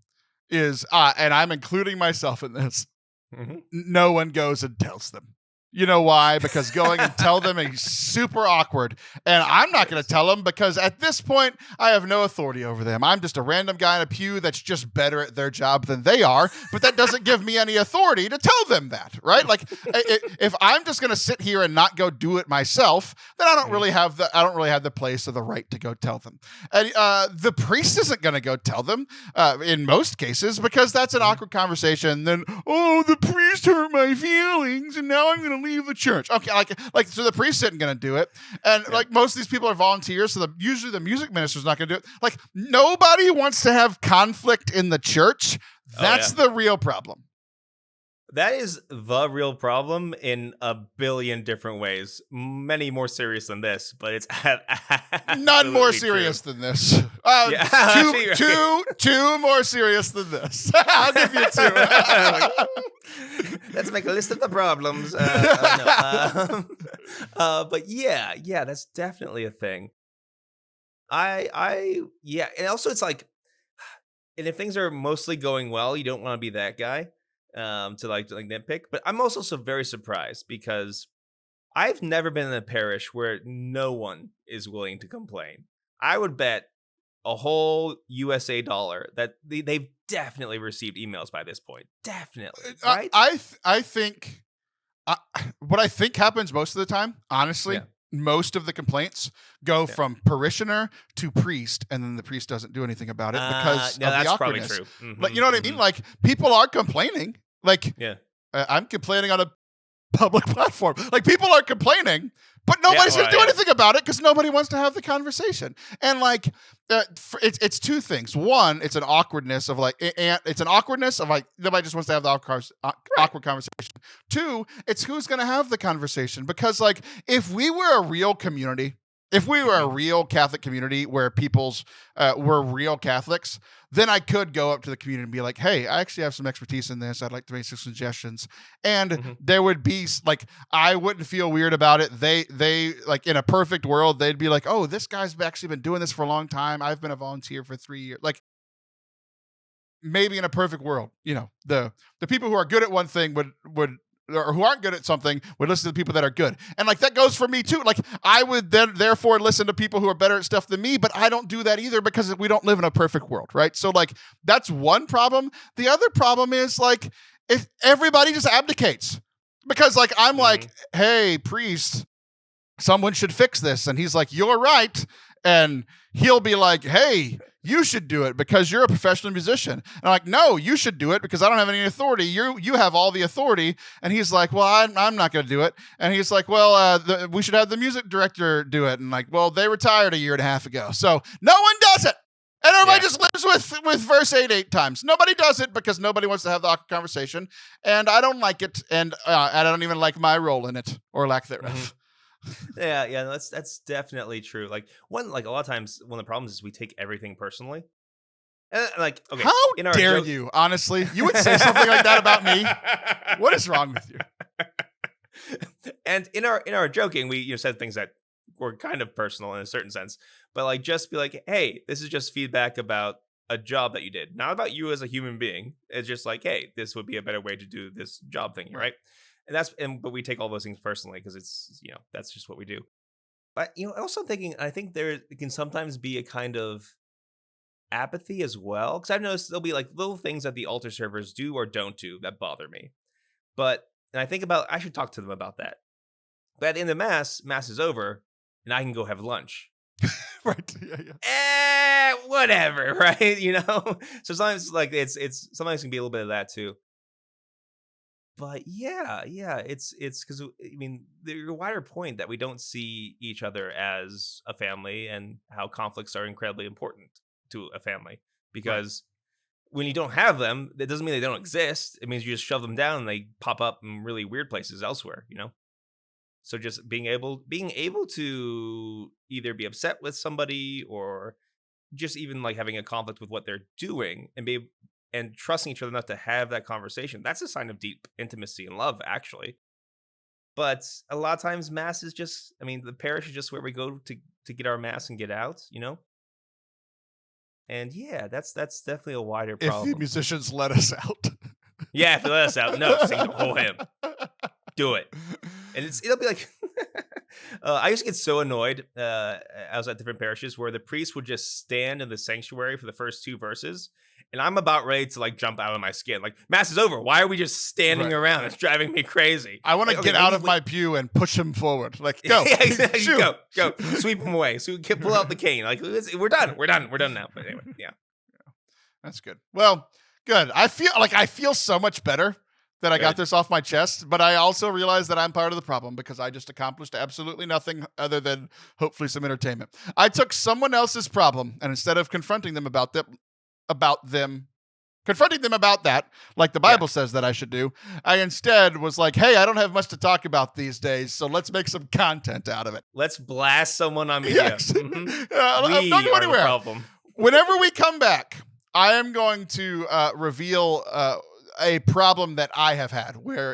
is, and I'm including myself in this, no one goes and tells them. You know why? Because going and tell them is super awkward. And I'm not going to tell them because at this point, I have no authority over them. I'm just a random guy in a pew that's just better at their job than they are. But that doesn't give me any authority to tell them that, right? If I'm just going to sit here and not go do it myself, then I don't really have the place or the right to go tell them. And the priest isn't going to go tell them in most cases because that's an awkward conversation. Then, the priest hurt my feelings, and now I'm going to leave the church. Okay, so the priest isn't going to do it, and most of these people are volunteers, so usually the music minister's not going to do it. Nobody wants to have conflict in the church. That's the real problem. That is the real problem in a billion different ways. Many more serious than this, but it's none more serious than this. Two more serious than this. I'll give you 2. Let's make a list of the problems. But yeah, that's definitely a thing. And also it's and if things are mostly going well, you don't want to be that guy. To nitpick, but I'm also so very surprised because I've never been in a parish where no one is willing to complain. I would bet a whole USA dollar that they've definitely received emails by this point. Definitely, right? I think what I think happens most of the time, honestly. Most of the complaints go from parishioner to priest, and then the priest doesn't do anything about it because of the awkwardness. Probably true. You know what I mean? People are complaining. I'm complaining on a public platform. People are complaining, but nobody's going to do anything about it because nobody wants to have the conversation. And it's 2 things. One, it's an awkwardness of nobody just wants to have the awkward conversation. 2, it's who's going to have the conversation because if we were a real community, if we were a real Catholic community where people's were real Catholics, then I could go up to the community and be like, hey, I actually have some expertise in this. I'd like to make some suggestions. And there would be I wouldn't feel weird about it. They in a perfect world, they'd be like, oh, this guy's actually been doing this for a long time. I've been a volunteer for 3 years. Maybe in a perfect world, the people who are good at one thing would or who aren't good at something would listen to the people that are good. And that goes for me too. I would then therefore listen to people who are better at stuff than me, but I don't do that either because we don't live in a perfect world, right? So that's one problem. The other problem is if everybody just abdicates because I'm hey, priest, someone should fix this. And he's like, you're right. And he'll be like, hey, you should do it because you're a professional musician. And I'm like, no, you should do it because I don't have any authority. You have all the authority. And he's like, well, I'm not going to do it. And he's like, well, we should have the music director do it. And like, well, they retired a year and a half ago. So no one does it. And everybody just lives with verse 8 times. Nobody does it because nobody wants to have the awkward conversation. And I don't like it. And I don't even like my role in it or lack thereof. Mm-hmm. Yeah, that's definitely true. Like a lot of times one of the problems is we take everything personally. And okay, how dare you? Honestly, you would say something like that about me. What is wrong with you? And in our joking, we said things that were kind of personal in a certain sense, but like just be like, hey, this is just feedback about a job that you did, not about you as a human being. It's just like, hey, this would be a better way to do this job thing, right? But we take all those things personally because it's, that's just what we do. But, also I think there can sometimes be a kind of apathy as well. Because I've noticed there'll be like little things that the altar servers do or don't do that bother me. And I think I should talk to them about that. But at the end of Mass is over and I can go have lunch. Right. Yeah. Whatever, right? So sometimes like it's sometimes it can be a little bit of that too. But yeah, it's because the wider point that we don't see each other as a family and how conflicts are incredibly important to a family. Because when you don't have them, that doesn't mean they don't exist. It means you just shove them down and they pop up in really weird places elsewhere. So just being able to either be upset with somebody or just even like having a conflict with what they're doing and trusting each other enough to have that conversation. That's a sign of deep intimacy and love, actually. But a lot of times Mass is just, the parish is just where we go to get our Mass and get out, And yeah, that's definitely a wider problem. If the musicians let us out. Yeah, if they let us out. No, sing the whole hymn. Do it. And it'll be like, I used to get so annoyed. I was at different parishes where the priest would just stand in the sanctuary for the first 2 verses. And I'm about ready to like jump out of my skin. Like, Mass is over. Why are we just standing around? It's driving me crazy. I want to get out of my pew and push him forward. Like, go. Yeah, exactly. Go. Sweep him away. So we can pull out the cane. Like, we're done. We're done now. But anyway, yeah. That's good. Well, good. I feel so much better that I got this off my chest, but I also realize that I'm part of the problem because I just accomplished absolutely nothing other than hopefully some entertainment. I took someone else's problem, and instead of confronting them about that, like the Bible says that I should do, I instead was like, hey, I don't have much to talk about these days, so let's make some content out of it. Let's blast someone on media. Yes. Mm-hmm. Don't go anywhere. Whenever we come back, I am going to reveal a problem that I have had where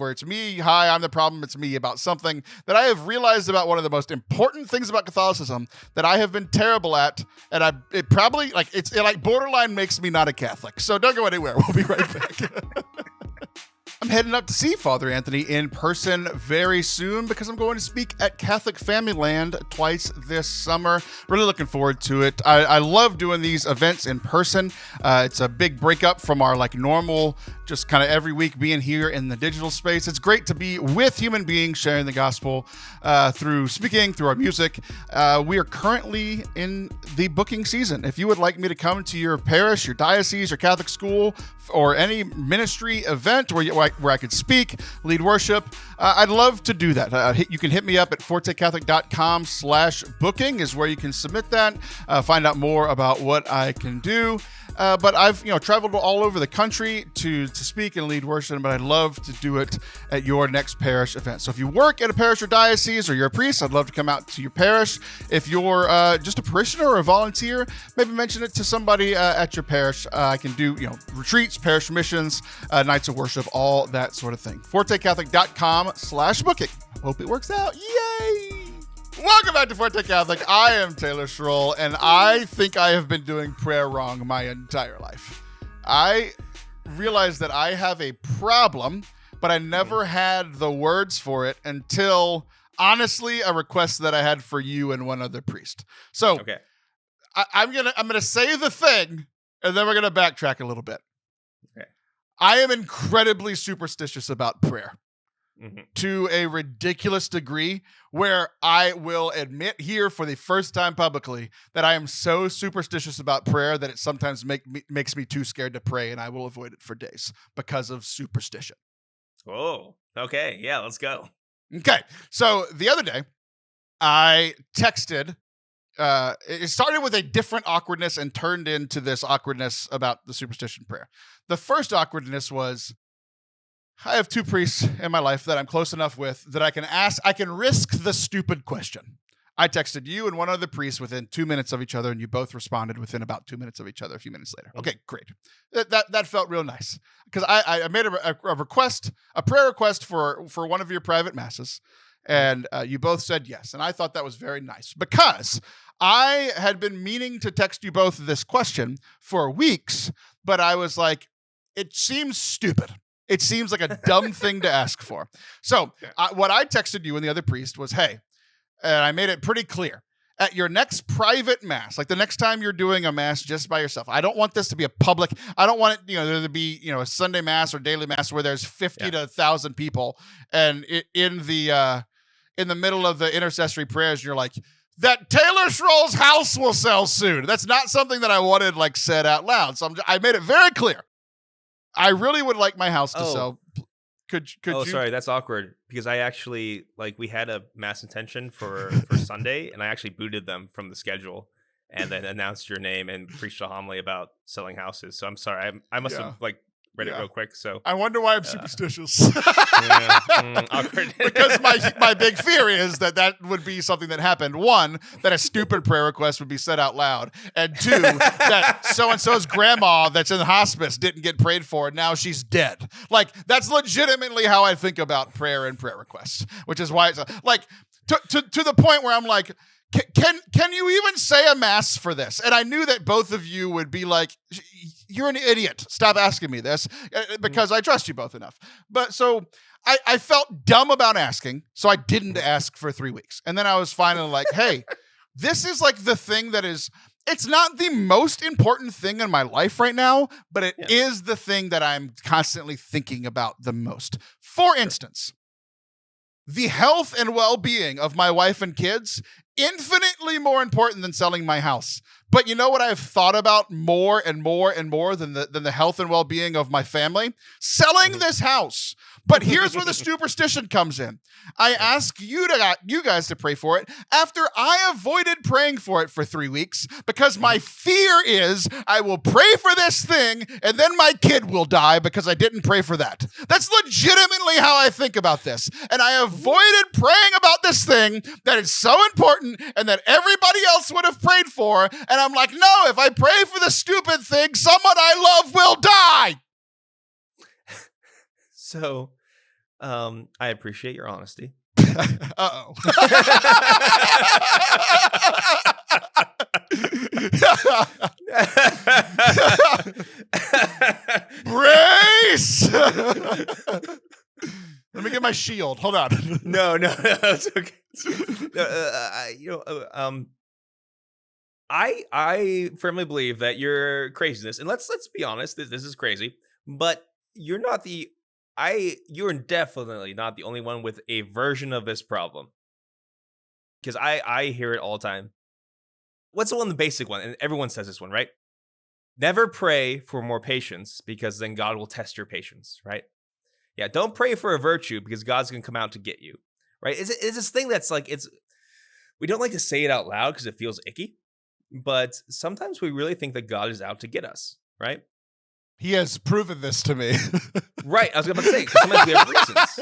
it's me. Hi, I'm the problem. It's me about something that I have realized about one of the most important things about Catholicism that I have been terrible at. And it probably it borderline makes me not a Catholic. So don't go anywhere. We'll be right back. I'm heading up to see Father Anthony in person very soon because I'm going to speak at Catholic Family Land twice this summer. Really looking forward to it. I love doing these events in person. It's a big breakup from our normal, just kind of every week being here in the digital space. It's great to be with human beings sharing the gospel through speaking, through our music. We are currently in the booking season. If you would like me to come to your parish, your diocese, your Catholic school, or any ministry event where I could speak, lead worship, I'd love to do that. You can hit me up at fortecatholic.com/booking is where you can submit that, find out more about what I can do. But I've traveled all over the country to speak and lead worship, but I'd love to do it at your next parish event. So if you work at a parish or diocese or you're a priest, I'd love to come out to your parish. If you're just a parishioner or a volunteer, maybe mention it to somebody at your parish. I can do retreats, parish missions, nights of worship, all that sort of thing. ForteCatholic.com/booking. Hope it works out. Yay! Welcome back to Forte Catholic. I am Taylor Schroll, and I think I have been doing prayer wrong my entire life. I realize that I have a problem, but I never had the words for it until, honestly, a request that I had for you and one other priest. So okay. I'm gonna say the thing, and then we're gonna backtrack a little bit. Okay. I am incredibly superstitious about prayer. to a ridiculous degree where I will admit here for the first time publicly that I am so superstitious about prayer that it sometimes makes me too scared to pray, and I will avoid it for days because of superstition. Oh, okay. Yeah, let's go. Okay. So the other day, I texted. It started with a different awkwardness and turned into this awkwardness about the superstition prayer. The first awkwardness was, I have two priests in my life that I'm close enough with that I can risk the stupid question. I texted you and one other priest within 2 minutes of each other, and you both responded within about 2 minutes of each other a few minutes later. Okay, great. That felt real nice because I made a request, a prayer request for one of your private masses, and you both said yes. And I thought that was very nice because I had been meaning to text you both this question for weeks, but I was like, it seems stupid. It seems like a dumb thing to ask for. So what I texted you and the other priest was, hey, and I made it pretty clear, at your next private mass, like the next time you're doing a mass just by yourself, I don't want this to be a public, I don't want it, there to be, a Sunday mass or daily mass where there's 50 to 1,000 people. And in the middle of the intercessory prayers, you're like, that Taylor Schroll's house will sell soon. That's not something that I wanted said out loud. So I made it very clear. I really would like my house to sell. Could you? Sorry, that's awkward because I actually we had a mass intention for Sunday, and I actually booted them from the schedule, and then announced your name and preached a homily about selling houses. So I'm sorry, I must have read it real quick. So I wonder why I'm superstitious. Awkward. Because my big fear is that would be something that happened. One, that a stupid prayer request would be said out loud, and two, that so-and-so's grandma that's in hospice didn't get prayed for, and now she's dead. That's legitimately how I think about prayer and prayer requests, which is why it's to the point where I'm like, Can you even say a mass for this? And I knew that both of you would be like, you're an idiot. Stop asking me this because I trust you both enough. But so I felt dumb about asking, so I didn't ask for 3 weeks. And then I was finally like, hey, this is the thing that is, it's not the most important thing in my life right now, but it is the thing that I'm constantly thinking about the most. For instance, the health and well-being of my wife and kids, infinitely more important than selling my house. But you know what I've thought about more and more and more than the health and well-being of my family? Selling this house. But here's where the superstition comes in. I ask you guys to pray for it after I avoided praying for it for 3 weeks because my fear is I will pray for this thing and then my kid will die because I didn't pray for that. That's legitimately how I think about this. And I avoided praying about this thing that is so important and that everybody else would have prayed for. And I'm like, no, if I pray for the stupid thing, someone I love will die. So, I appreciate your honesty. Uh-oh. Brace! Let me get my shield. Hold on. No, it's okay. I firmly believe that your craziness, and let's be honest, this is crazy, but you're definitely not the only one with a version of this problem. Because I hear it all the time. What's the basic one? And everyone says this one, right? Never pray for more patience because then God will test your patience, right? Yeah, don't pray for a virtue because God's going to come out to get you, right? It's this thing that's we don't like to say it out loud because it feels icky, but sometimes we really think that God is out to get us, right? He has proven this to me. Right. I was about to say, sometimes we have reasons.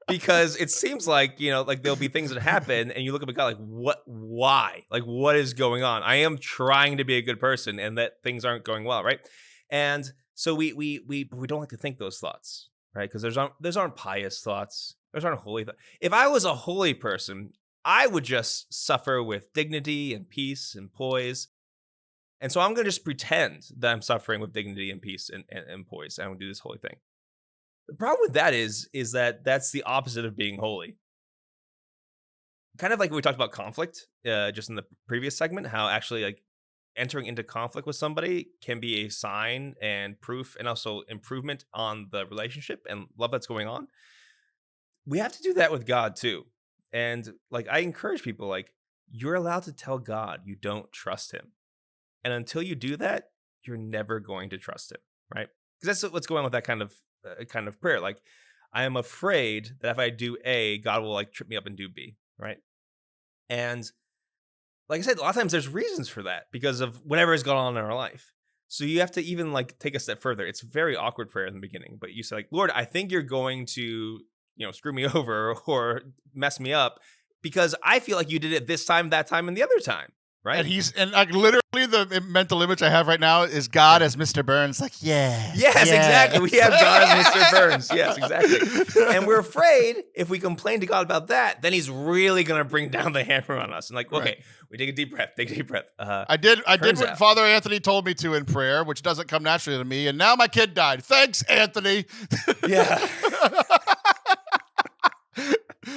Because it seems there'll be things that happen and you look up at God what, why? What is going on? I am trying to be a good person and that things aren't going well, right? And so we don't like to think those thoughts, right? Because those aren't pious thoughts. Those aren't holy thoughts. If I was a holy person, I would just suffer with dignity and peace and poise. And so I'm going to just pretend that I'm suffering with dignity and peace and poise. I'm going to do this holy thing. The problem with that is that that's the opposite of being holy. Kind of like we talked about conflict just in the previous segment, how actually entering into conflict with somebody can be a sign and proof and also improvement on the relationship and love that's going on. we have to do that with God too. And like, I encourage people, like, you're allowed to tell God you don't trust him. And until you do that, you're never going to trust him, right? Because that's what's going on with that kind of prayer. Like, I am afraid that if I do A, God will like trip me up and do B, right? And like I said, a lot of times there's reasons for that because of whatever has gone on in our life. So you have to even like take a step further. It's a very awkward prayer in the beginning, but you say like, Lord, I think you're going to, screw me over or mess me up because I feel like you did it this time, that time, and the other time. Right. And like literally the mental image I have right now is God as Mr. Burns. Like, yes, exactly. We have God as Mr. Burns. Yes, exactly. And we're afraid if we complain to God about that, then he's really going to bring down the hammer on us. And like, okay, we take a deep breath. I did what Father Anthony told me to in prayer, which doesn't come naturally to me. And now my kid died. Thanks, Anthony. Yeah.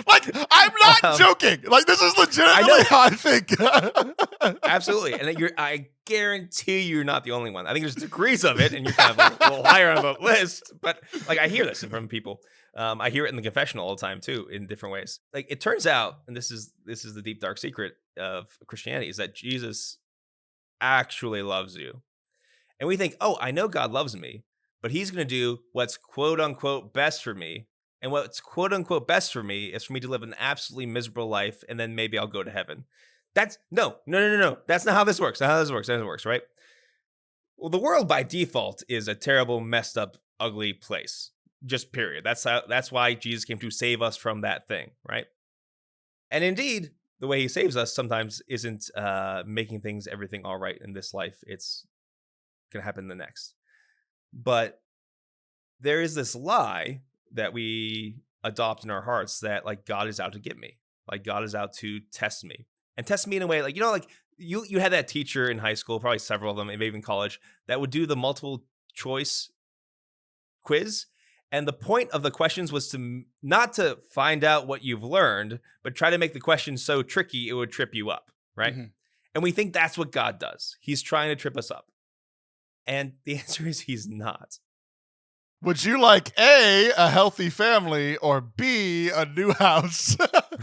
Like, I'm not joking. Like, this is legitimately how I think. Absolutely. And I guarantee you're not the only one. I think there's degrees of it, and you're kind of like a little higher on the list. But, like, I hear this from people. I hear it in the confessional all the time, too, in different ways. Like, it turns out, and this is the deep, dark secret of Christianity, is that Jesus actually loves you. And we think, oh, I know God loves me, but he's going to do what's quote-unquote best for me. And what's quote unquote best for me is for me to live an absolutely miserable life, and then maybe I'll go to heaven. That's no. That's not how this works. Right? Well, the world by default is a terrible, messed up, ugly place. Just period. That's why Jesus came to save us from that thing, right? And indeed, the way he saves us sometimes isn't making everything all right in this life. It's gonna happen in the next. But there is this lie that we adopt in our hearts that like God is out to get me, like God is out to test me and test me in a way like, like you had that teacher in high school, probably several of them, maybe even college, that would do the multiple choice quiz. And the point of the questions was to not to find out what you've learned, but try to make the question so tricky it would trip you up, right? Mm-hmm. And we think that's what God does. He's trying to trip us up. And the answer is he's not. Would you like A, a healthy family, or B, a new house?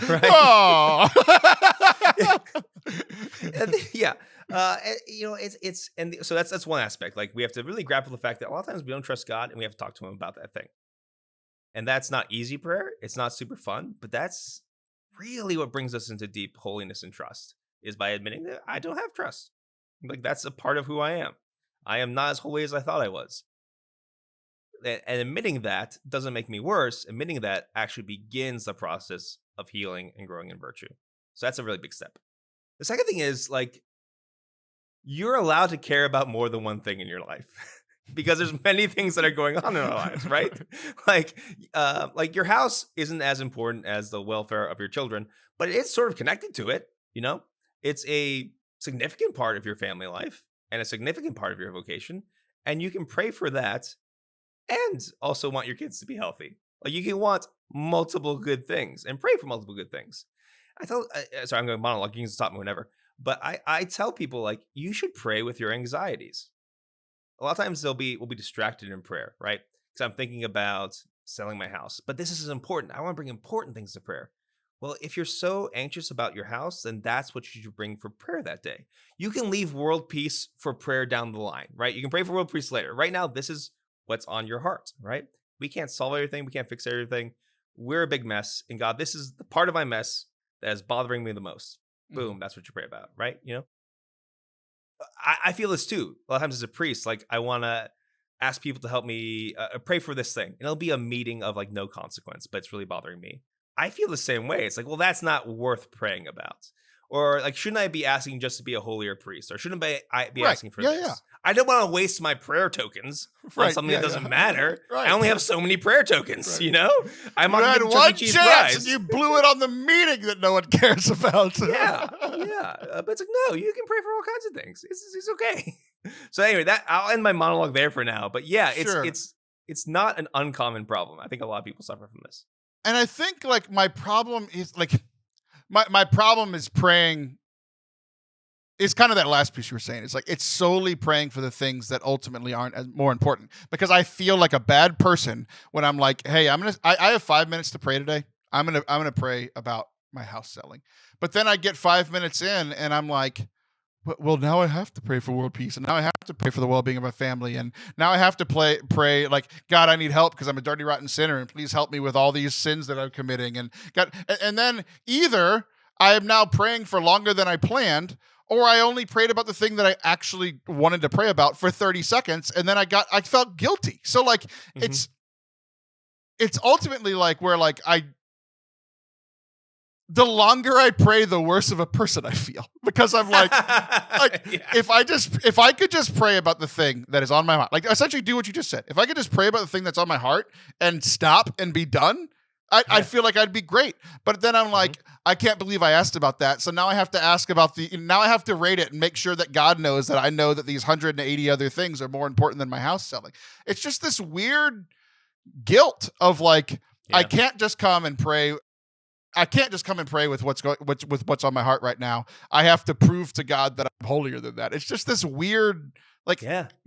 Right. Oh. Yeah. So that's one aspect. Like, we have to really grapple the fact that a lot of times we don't trust God, and we have to talk to him about that thing. And that's not easy prayer. It's not super fun, but that's really what brings us into deep holiness and trust, is by admitting that I don't have trust. Like, that's a part of who I am. I am not as holy as I thought I was. And admitting that doesn't make me worse. Admitting that actually begins the process of healing and growing in virtue. So that's a really big step. The second thing is, like, you're allowed to care about more than one thing in your life because there's many things that are going on in our lives, right? Like your house isn't as important as the welfare of your children, but it's sort of connected to it. It's a significant part of your family life and a significant part of your vocation. And you can pray for that and also want your kids to be healthy. Like, you can want multiple good things and pray for multiple good things. Sorry, I'm going monologue. You can stop me whenever. But I tell people, like, you should pray with your anxieties. A lot of times we'll be distracted in prayer, right? Because I'm thinking about selling my house. But this is important. I want to bring important things to prayer. Well, if you're so anxious about your house, then that's what you should bring for prayer that day. You can leave world peace for prayer down the line, right? You can pray for world peace later. Right now, this is what's on your heart, right? We can't solve everything. We can't fix everything. We're a big mess. And God, this is the part of my mess that is bothering me the most. Boom, that's what you pray about, right? I feel this too. A lot of times as a priest, like, I want to ask people to help me pray for this thing. And it'll be a meeting of like no consequence, but it's really bothering me. I feel the same way. It's like, well, that's not worth praying about. Or like, shouldn't I be asking just to be a holier priest? Or shouldn't I be asking for this? Yeah. I don't want to waste my prayer tokens on something that doesn't matter. Right. I only have so many prayer tokens, I'm on had one chance and you blew it on the meeting that no one cares about. Yeah. But it's like, no, you can pray for all kinds of things. It's okay. So anyway, I'll end my monologue there for now. But yeah, it's not an uncommon problem. I think a lot of people suffer from this. And I think like my problem is like my problem is praying. It's kind of that last piece you were saying. It's like, it's solely praying for the things that ultimately aren't as more important, because I feel like a bad person when I'm like, hey, I have 5 minutes to pray today. I'm gonna pray about my house selling. But then I get 5 minutes in, and I'm like, well, now I have to pray for world peace, and now I have to pray for the well-being of my family, and now I have to pray like, God, I need help because I'm a dirty, rotten sinner, and please help me with all these sins that I'm committing. And God, and then either I am now praying for longer than I planned, or I only prayed about the thing that I actually wanted to pray about for 30 seconds, and then I felt guilty. So like, it's ultimately like where like the longer I pray, the worse of a person I feel, because I'm like, if I could just pray about the thing that is on my heart, like essentially do what you just said. If I could just pray about the thing that's on my heart and stop and be done, I feel like I'd be great. But then I'm like, I can't believe I asked about that. So now I have to ask about now I have to rate it and make sure that God knows that I know that these 180 other things are more important than my house selling. It's just this weird guilt of like, I can't just come and pray. I can't just come and pray with what's on my heart right now. I have to prove to God that I'm holier than that. It's just this weird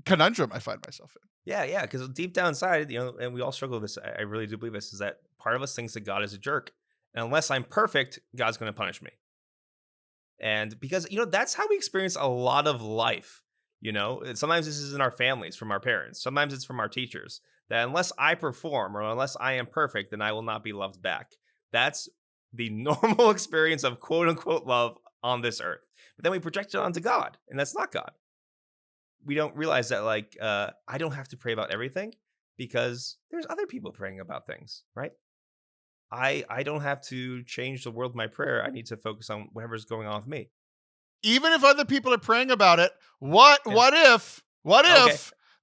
conundrum I find myself in. Yeah, because deep down inside, and we all struggle with this. I really do believe this, is that part of us thinks that God is a jerk. And unless I'm perfect, God's going to punish me. And because, that's how we experience a lot of life. Sometimes this is in our families, from our parents. Sometimes it's from our teachers. That unless I perform or unless I am perfect, then I will not be loved back. That's the normal experience of quote unquote love on this earth. But then we project it onto God, and that's not God. We don't realize that I don't have to pray about everything because there's other people praying about things, right? I don't have to change the world with my prayer. I need to focus on whatever's going on with me. Even if other people are praying about it, what if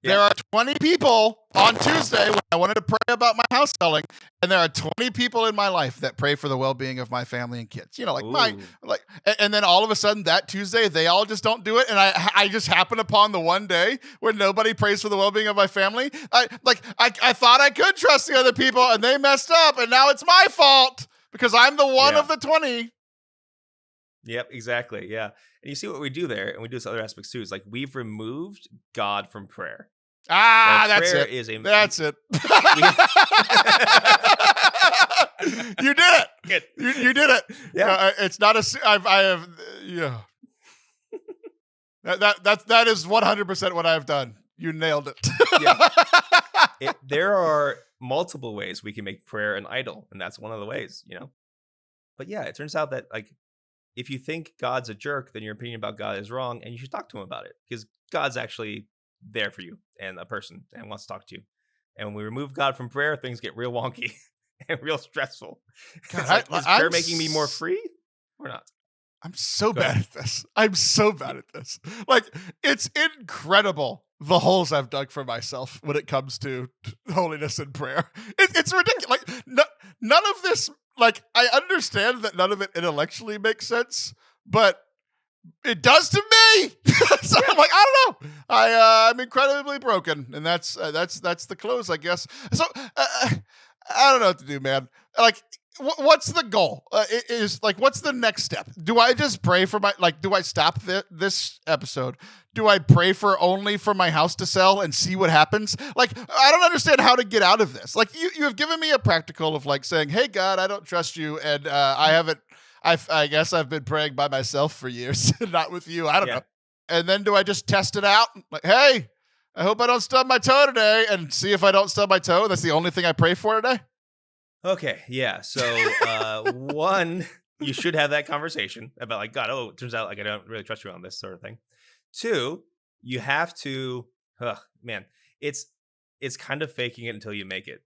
there are 20 people on Tuesday when I wanted to pray about my house selling, and there are 20 people in my life that pray for the well-being of my family and kids. And then all of a sudden that Tuesday, they all just don't do it, and I just happen upon the one day where nobody prays for the well-being of my family. I thought I could trust the other people, and they messed up, and now it's my fault because I'm the one of the 20. Yep, exactly. Yeah. And you see what we do there, and we do this other aspects too, is like we've removed God from prayer. That's prayer it. That's it. You did it. Good. You did it. Yeah. It's not yeah. That is 100% what I've done. You nailed it. There are multiple ways we can make prayer an idol, and that's one of the ways, But yeah, it turns out that if you think God's a jerk, then your opinion about God is wrong, and you should talk to him about it, because God's actually there for you and a person and wants to talk to you. And when we remove God from prayer, things get real wonky and real stressful. God, is prayer making me more free or not? I'm so bad at this. It's incredible the holes I've dug for myself when it comes to holiness and prayer. It's ridiculous. None of this. I understand that none of it intellectually makes sense, but it does to me. So I'm like, I don't know. I'm incredibly broken, and that's the close, I guess. So I don't know what to do, man. What's the goal? What's the next step? Do I just pray for do I stop this episode? Do I pray only for my house to sell and see what happens? I don't understand how to get out of this. You have given me a practical of saying, hey, God, I don't trust you. And I guess I've been praying by myself for years, not with you. I don't know. And then do I just test it out? Hey, I hope I don't stub my toe today, and see if I don't stub my toe. That's the only thing I pray for today. Okay, yeah. So, one, you should have that conversation about God, it turns out I don't really trust you on this sort of thing. Two, you have to, it's kind of faking it until you make it.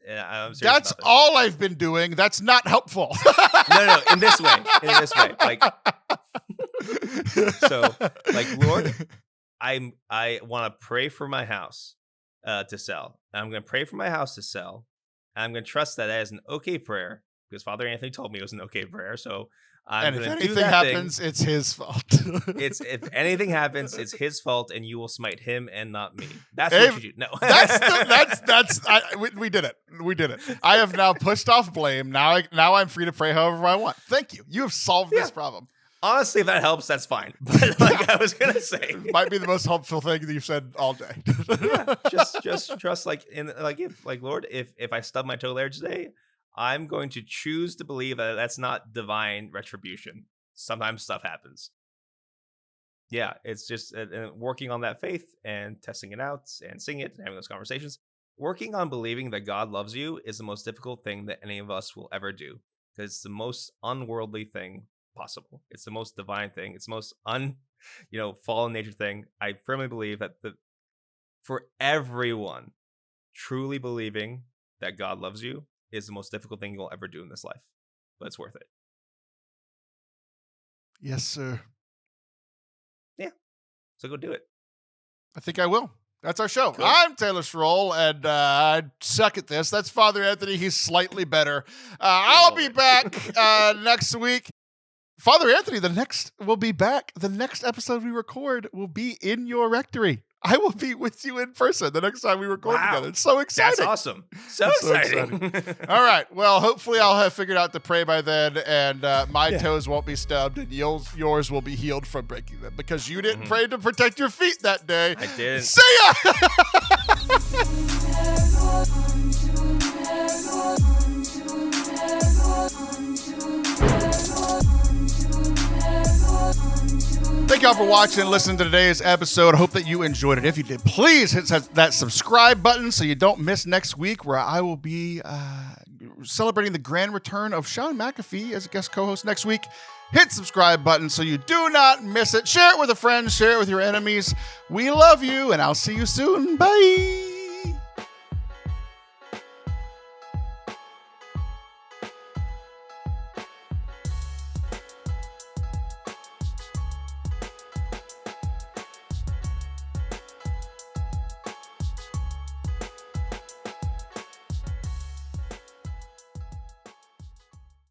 I'm serious. That's all I've been doing. That's not helpful. No, in this way. So, Lord, I want to pray for my house to sell. I'm going to pray for my house to sell. I'm going to trust that as an okay prayer, because Father Anthony told me it was an okay prayer. So I'm going to do that. If anything happens, it's his fault. If anything happens, it's his fault, and you will smite him and not me. That's what you do. No, we did it. We did it. I have now pushed off blame. Now I'm free to pray however I want. Thank you. You have solved this problem. Honestly, if that helps, that's fine. But I was gonna say, might be the most helpful thing that you've said all day. Just trust, Lord, if I stub my toe there today, I'm going to choose to believe that that's not divine retribution. Sometimes stuff happens. Yeah, it's just working on that faith and testing it out and seeing it and having those conversations. Working on believing that God loves you is the most difficult thing that any of us will ever do, because it's the most unworldly thing possible. It's the most divine thing. It's the most fallen nature thing. I firmly believe that for everyone, truly believing that God loves you is the most difficult thing you'll ever do in this life, but it's worth it. Yes, sir. Yeah. So go do it. I think I will. That's our show. Cool. I'm Taylor Schroll, and I suck at this. That's Father Anthony. He's slightly better. I'll be back next week. Father Anthony, will be back. The next episode we record will be in your rectory. I will be with you in person the next time we record together. It's so exciting. That's awesome. So exciting. All right. Well, hopefully I'll have figured out to pray by then, and my toes won't be stubbed, and yours will be healed from breaking them, because you didn't pray to protect your feet that day. I didn't. See ya! Thank y'all for watching and listening to today's episode. I hope that you enjoyed it. If you did, please hit that subscribe button so you don't miss next week, where I will be celebrating the grand return of Sean McAfee as a guest co-host next week. Hit subscribe button so you do not miss it. Share it with a friend. Share it with your enemies. We love you, and I'll see you soon. Bye.